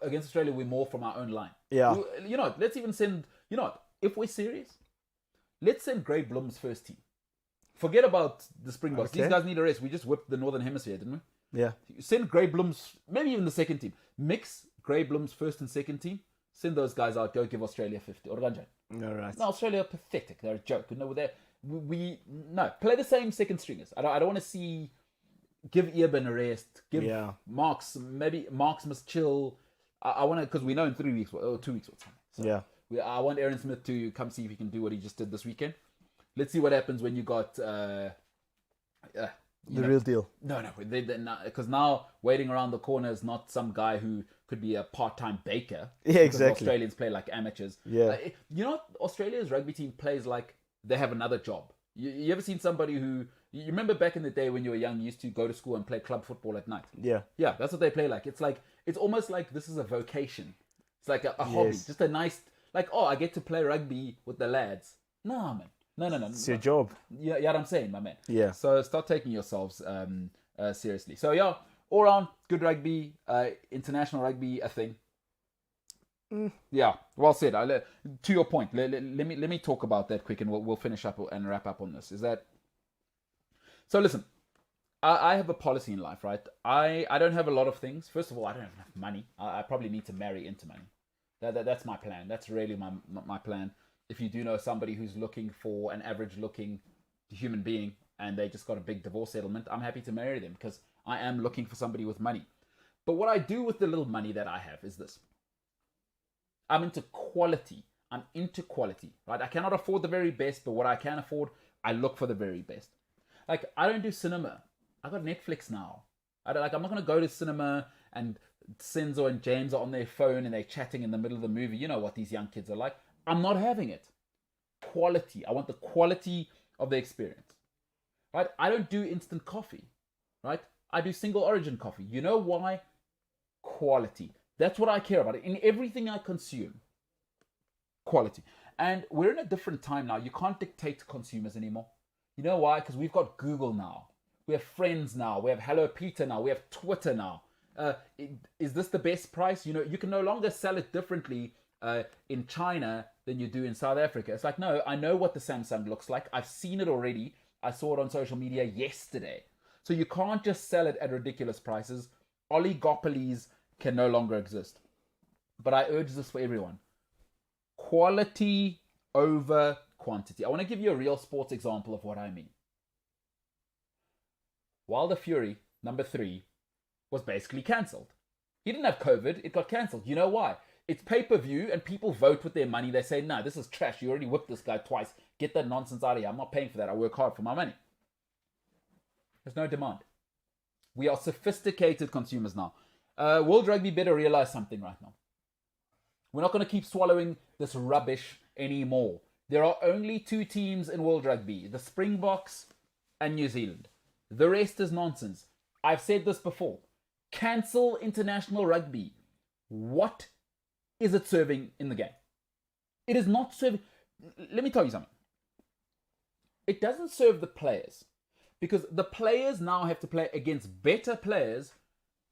Against Australia, we're more from our own line. Yeah. Let's even send, if we're serious, let's send Gray Blum's first team. Forget about the Springboks. Okay. These guys need a rest. We just whipped the Northern Hemisphere, didn't we? Yeah. Send Gray Blum's, maybe even the second team. Mix Gray Blum's first and second team. Send those guys out. Go give Australia 50. All right. No, Australia are pathetic. They're a joke. Play the same second stringers. I don't want to see. Give Eben a rest. Give Marks, maybe Marks must chill. I want to, because we know in 3 weeks or 2 weeks what's happening. So I want Aaron Smith to come see if he can do what he just did this weekend. Let's see what happens when you got the real deal. No, because now waiting around the corner is not some guy who could be a part-time baker. Yeah, exactly. Australians play like amateurs. Yeah. Australia's rugby team plays like they have another job. You ever seen somebody who... You remember back in the day when you were young, you used to go to school and play club football at night? Yeah. Yeah, that's what they play like. It's almost like this is a vocation. It's like a hobby. Just a nice... I get to play rugby with the lads. No, man. No. It's your job. Yeah, what I'm saying, my man. Yeah. So start taking yourselves seriously. So yeah, all around good rugby, international rugby, a thing. Yeah, well said. To your point, let me talk about that quick, and we'll finish up and wrap up on this. So listen, I have a policy in life, right? I don't have a lot of things. First of all, I don't have enough money. I probably need to marry into money. That's my plan. That's really my plan. If you do know somebody who's looking for an average-looking human being and they just got a big divorce settlement, I'm happy to marry them because I am looking for somebody with money. But what I do with the little money that I have is this. I'm into quality. Right? I cannot afford the very best, but what I can afford, I look for the very best. Like, I don't do cinema. I got Netflix now. I'm not going to go to cinema and Senzo and James are on their phone and they're chatting in the middle of the movie. You know what these young kids are like. I'm not having it. Quality. I want the quality of the experience. right? I don't do instant coffee, right? I do single origin coffee. You know why? Quality. That's what I care about. In everything I consume, quality. And we're in a different time now. You can't dictate to consumers anymore. You know why? Because we've got Google now. We have Friends now. We have Hello Peter now. We have Twitter now. Is this the best price? You know, you can no longer sell it differently in China than you do in South Africa. It's like, no, I know what the Samsung looks like. I've seen it already. I saw it on social media yesterday. So you can't just sell it at ridiculous prices. Oligopolies can no longer exist. But I urge this for everyone. Quality over quantity. I want to give you a real sports example of what I mean. Wilder Fury, number 3, was basically cancelled. He didn't have COVID, it got cancelled. You know why? It's pay-per-view and people vote with their money. They say, no, this is trash. You already whipped this guy twice. Get that nonsense out of here. I'm not paying for that. I work hard for my money. There's no demand. We are sophisticated consumers now. World Rugby better realize something right now. We're not going to keep swallowing this rubbish anymore. There are only 2 teams in World Rugby, the Springboks and New Zealand. The rest is nonsense. I've said this before. Cancel international rugby. What is it serving in the game? It is not serving. Let me tell you something. It doesn't serve the players because the players now have to play against better players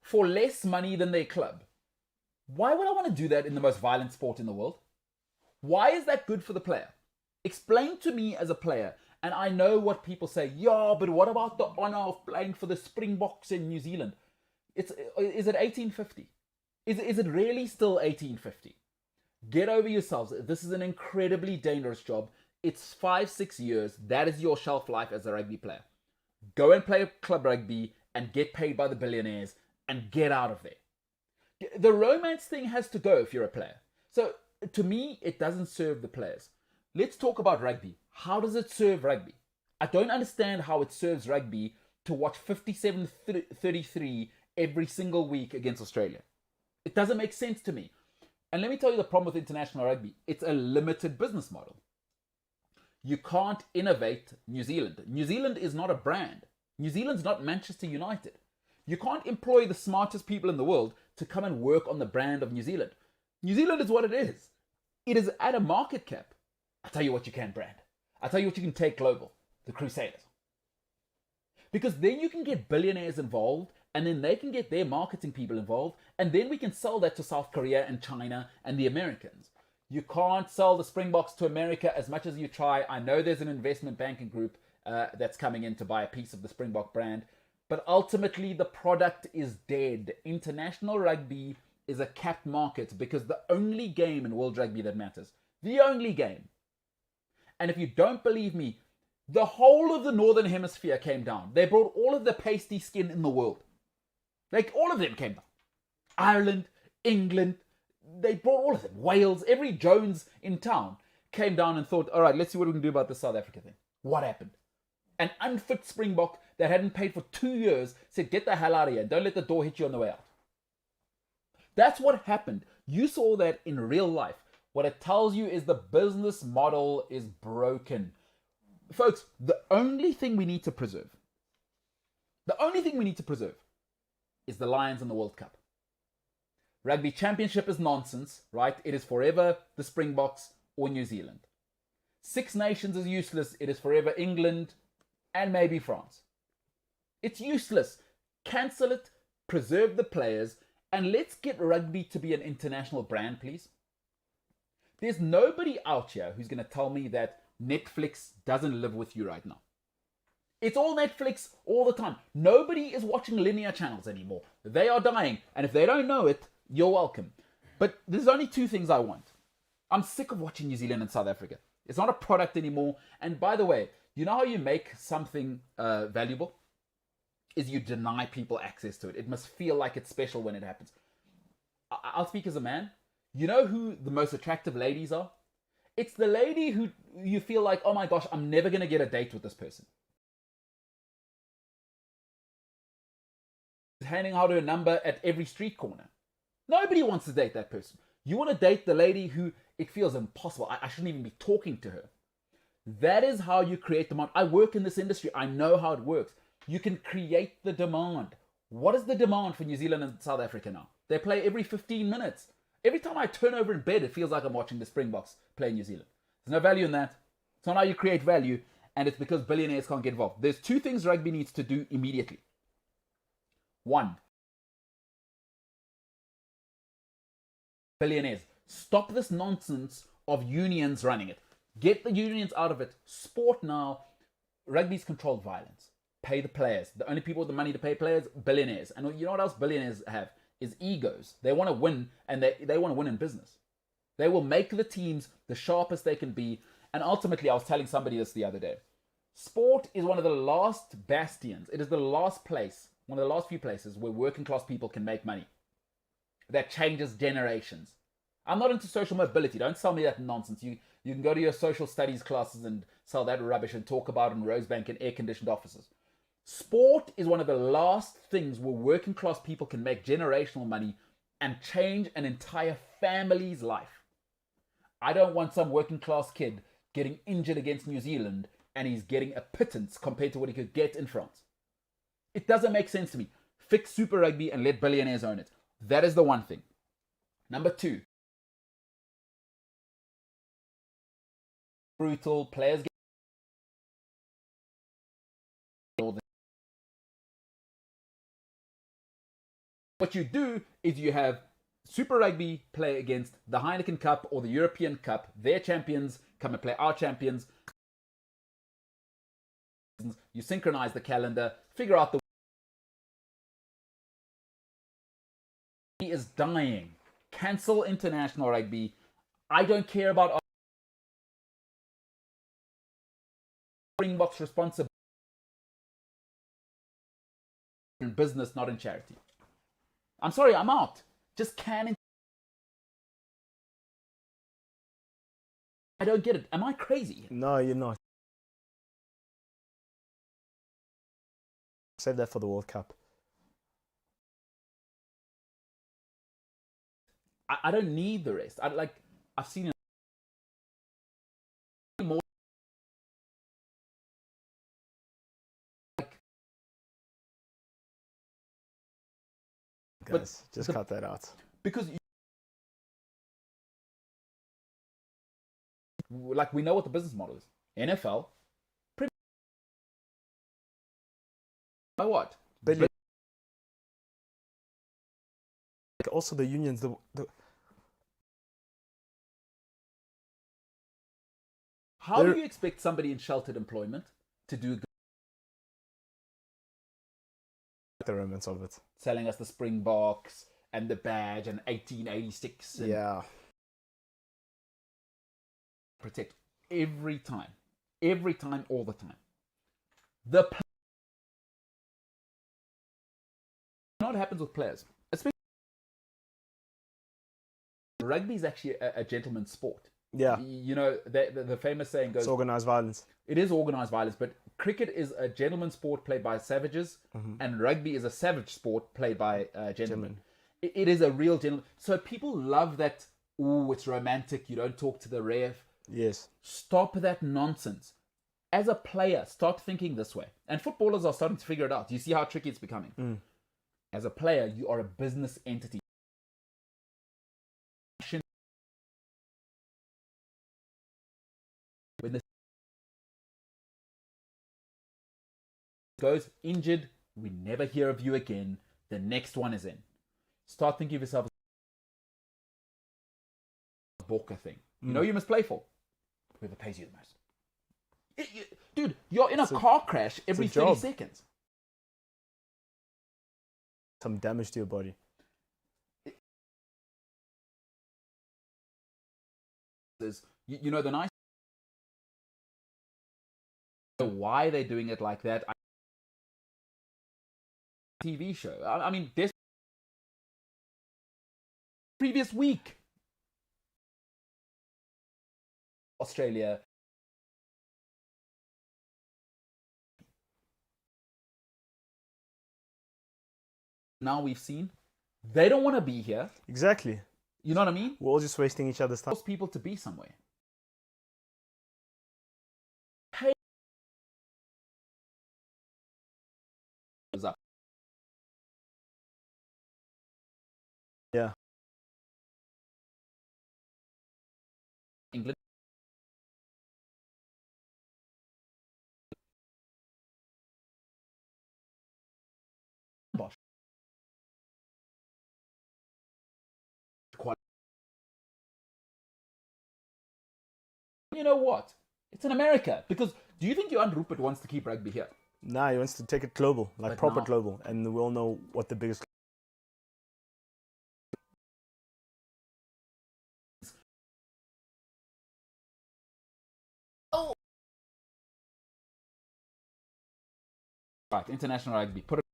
for less money than their club. Why would I want to do that in the most violent sport in the world? Why is that good for the player? Explain to me as a player. And I know what people say, yeah, but what about the honor of playing for the Springboks in New Zealand? Is it 1850? Is it really still 1850? Get over yourselves. This is an incredibly dangerous job. It's 5-6 years. That is your shelf life as a rugby player. Go and play club rugby and get paid by the billionaires and get out of there. The romance thing has to go if you're a player. So to me, it doesn't serve the players. Let's talk about rugby. How does it serve rugby? I don't understand how it serves rugby to watch 57-33 every single week against Australia. It doesn't make sense to me. And let me tell you the problem with international rugby. It's a limited business model. You can't innovate New Zealand. New Zealand is not a brand. New Zealand's not Manchester United. You can't employ the smartest people in the world to come and work on the brand of New Zealand. New Zealand is what it is. It is at a market cap. I'll tell you what you can brand. I'll tell you what you can take global. The Crusaders. Because then you can get billionaires involved and then they can get their marketing people involved and then we can sell that to South Korea and China and the Americans. You can't sell the Springboks to America as much as you try. I know there's an investment banking group that's coming in to buy a piece of the Springbok brand. But ultimately, the product is dead. International rugby is a capped market because the only game in World Rugby that matters, the only game. And if you don't believe me, the whole of the Northern Hemisphere came down. They brought all of the pasty skin in the world. Like, all of them came down. Ireland, England, they brought all of them. Wales, every Jones in town came down and thought, all right, let's see what we can do about the South Africa thing. What happened? An unfit Springbok that hadn't paid for 2 years said, get the hell out of here. Don't let the door hit you on the way out. That's what happened. You saw that in real life. What it tells you is the business model is broken. Folks, the only thing we need to preserve, is the Lions and the World Cup. Rugby Championship is nonsense, right? It is forever the Springboks or New Zealand. Six Nations is useless. It is forever England and maybe France. It's useless. Cancel it, preserve the players, and let's get rugby to be an international brand, please. There's nobody out here who's going to tell me that Netflix doesn't live with you right now. It's all Netflix all the time. Nobody is watching linear channels anymore. They are dying, and if they don't know it, you're welcome. But there's only 2 things I want. I'm sick of watching New Zealand and South Africa. It's not a product anymore. And by the way, you know how you make something valuable? Is you deny people access to it. It must feel like it's special when it happens. I'll speak as a man. You know who the most attractive ladies are? It's the lady who you feel like, oh my gosh, I'm never going to get a date with this person. Handing out her number at every street corner. Nobody wants to date that person. You want to date the lady who it feels impossible. I shouldn't even be talking to her. That is how you create demand. I work in this industry. I know how it works. You can create the demand. What is the demand for New Zealand and South Africa now? They play every 15 minutes. Every time I turn over in bed, it feels like I'm watching the Springboks play New Zealand. There's no value in that. It's not how you create value, and it's because billionaires can't get involved. There's two things rugby needs to do immediately. One, billionaires. Stop this nonsense of unions running it. Get the unions out of it. Sport now, rugby's controlled violence. Pay the players. The only people with the money to pay players, billionaires. And you know what else billionaires have? Is egos. They want to win, and they want to win in business. They will make the teams the sharpest they can be. And ultimately, I was telling somebody this the other day. Sport is one of the last bastions. It is the last place, one of the last few places where working class people can make money. That changes generations. I'm not into social mobility. Don't sell me that nonsense. You can go to your social studies classes and sell that rubbish and talk about it in Rosebank and air-conditioned offices. Sport is one of the last things where working class people can make generational money and change an entire family's life. I don't want some working class kid getting injured against New Zealand and he's getting a pittance compared to what he could get in France. It doesn't make sense to me. Fix Super Rugby and let billionaires own it. That is the one thing. Number two, brutal players get what you do is you have Super Rugby play against the Heineken Cup or the European Cup. Their champions come and play our champions. You synchronize the calendar, figure out the he is dying. Cancel international rugby. I don't care about Springboks responsibility in business, not in charity. I'm sorry, I'm out. Just can't. I don't get it. Am I crazy? No, you're not. Save that for the World Cup. I don't need the rest. I've seen it more. Guys, just cut that out. Because we know what the business model is. NFL, by what? But also the unions, How do you expect somebody in sheltered employment to do good? The remnants of it. Selling us the Springboks and the badge and 1886. And Yeah. protect every time, all the time. You know what happens with players? Especially rugby is actually a gentleman's sport. Yeah. You know, the famous saying goes, It's organized violence. it is organized violence, but cricket is a gentleman's sport played by savages, and rugby is a savage sport played by gentlemen. It is a real gentleman. So people love that, ooh, it's romantic, you don't talk to the ref. Yes. Stop that nonsense. As a player, start thinking this way. And footballers are starting to figure it out. Do you see how tricky it's becoming? As a player, you are a business entity. When the goes injured, we never hear of you again. The next one is in. Start thinking of yourself as a Borka thing. You know you must play for whoever pays you the most. Dude, you're in a car crash every 30 seconds. Some damage to your body. You know the nice why they're doing it like that. TV show. I mean, this previous week, Australia. Now we've seen they don't want to be here. Exactly. You know what I mean? We're all just wasting each other's time. Force people to be somewhere. England. You know what? It's in America. Because do you think Johan Rupert wants to keep rugby here? Nah, he wants to take it global, like But proper now- global, and we all know what the biggest. Right, international rugby. Put it.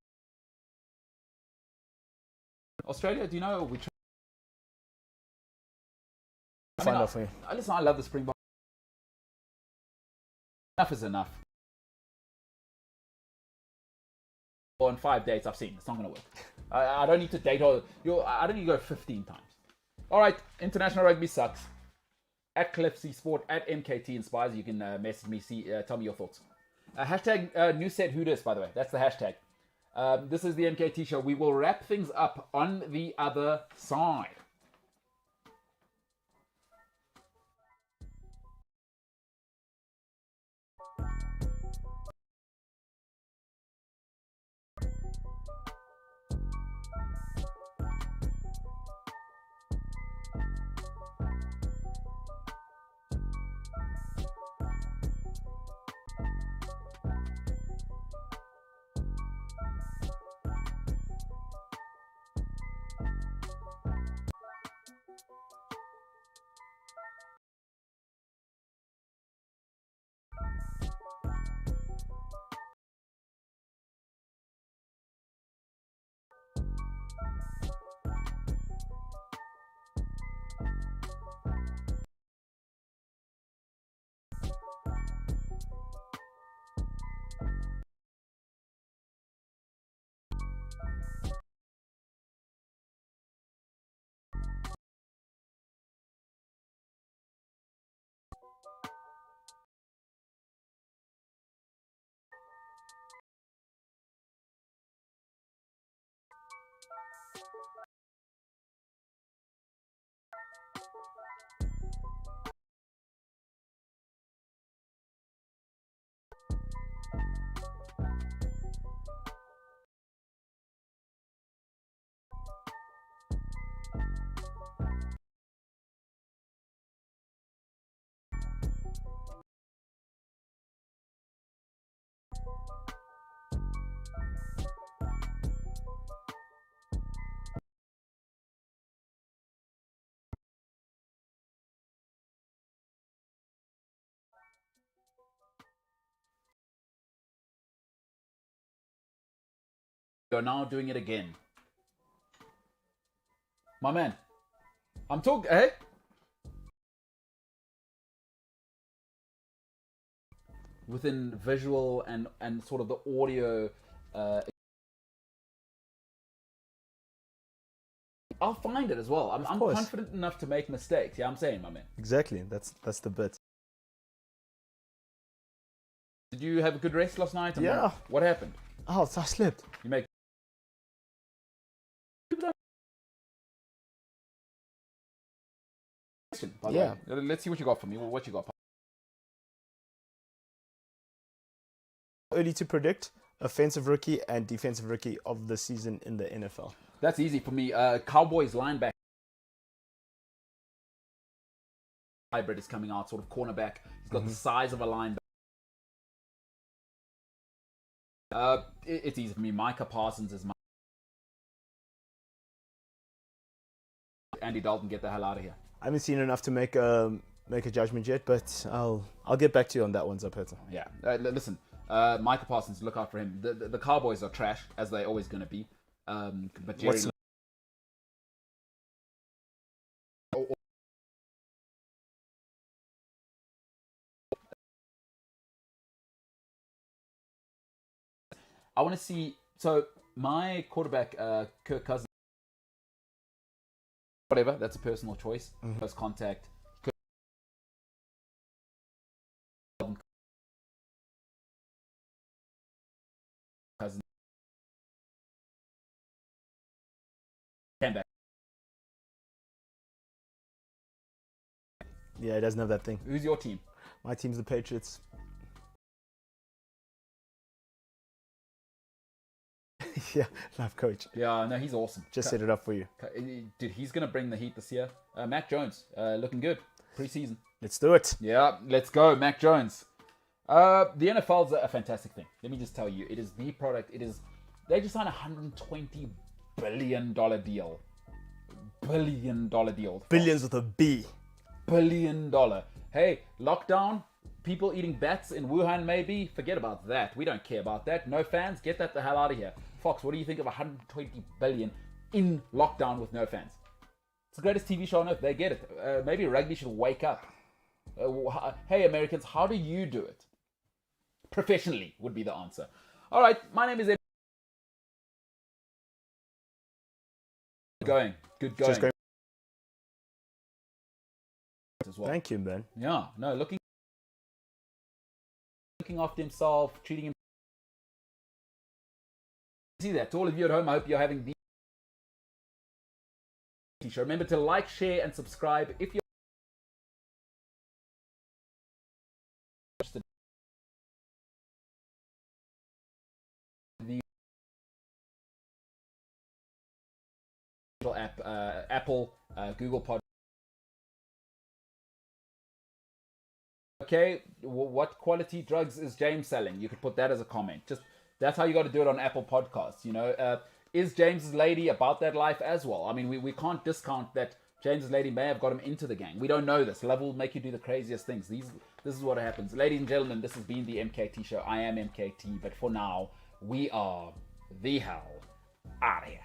Australia, do you know which? Find out for you. Listen, I love the Springbok. Enough is enough. On 5 dates, I've seen it's not going to work. I don't need to date all. I don't need to go 15 times. All right, international rugby sucks. At Cliffsy Sport, at MKT Inspires, you can message me, tell me your thoughts. Hashtag new set who dis, by the way. That's the hashtag. This is the MKT Show. We will wrap things up on the other side. You're now doing it again. My man, I'm talking, hey? Within visual and sort of the audio, I'll find it as well. I'm course. confident enough to make mistakes. Yeah, I'm saying, my man. Exactly. That's the bit. Did you have a good rest last night? Yeah. What happened? Oh, I slept. You make. By the Yeah. way. Let's see what you got for me. What you got? Early to predict offensive rookie and defensive rookie of the season in the NFL. That's easy for me. Cowboys linebacker. Hybrid is coming out, sort of cornerback. He's got the size of a linebacker. It's easy for me. Micah Parsons is my. Andy Dalton, get the hell out of here. I haven't seen enough to make a judgment yet, but I'll get back to you on that one, Zapata. Yeah, listen, Micah Parsons, look out for him. The Cowboys are trash, as they're always going to be. But Jerry. I want to see. So my quarterback, Kirk Cousins. Whatever, that's a personal choice. First contact. Cousins. Came back. Yeah, he doesn't have that thing. Who's your team? My team's the Patriots. Yeah, life coach. Yeah, no, he's awesome. Just set it up for you. Dude, he's going to bring the heat this year. Mac Jones, looking good. Preseason. Let's do it. Yeah, let's go, Mac Jones. The NFL's a fantastic thing. Let me just tell you, it is the product. They just signed a $120 billion deal. $1 billion deal. Billions with a B. $1 billion. Hey, lockdown, people eating bats in Wuhan maybe, forget about that. We don't care about that. No fans, get that the hell out of here. Fox, what do you think of 120 billion in lockdown with no fans? It's the greatest TV show on earth. They get it. Maybe rugby should wake up. Hey, Americans, how do you do it? Professionally would be the answer. All right, my name is Ed. Good going. Good going. Just going. As well. Thank you, man. Yeah, no, looking after himself, treating him. See that. To all of you at home, I hope you're having the show. Remember to like, share, and subscribe if you're interested. The app, Apple, Google Pod. Okay, what quality drugs is James selling? You could put that as a comment. Just that's how you got to do it on Apple Podcasts. You know, is James's lady about that life as well? I mean, we can't discount that James's lady may have got him into the gang. We don't know this. Love will make you do the craziest things. This is what happens. Ladies and gentlemen, this has been the MKT Show. I am MKT, but for now, we are the hell out of here.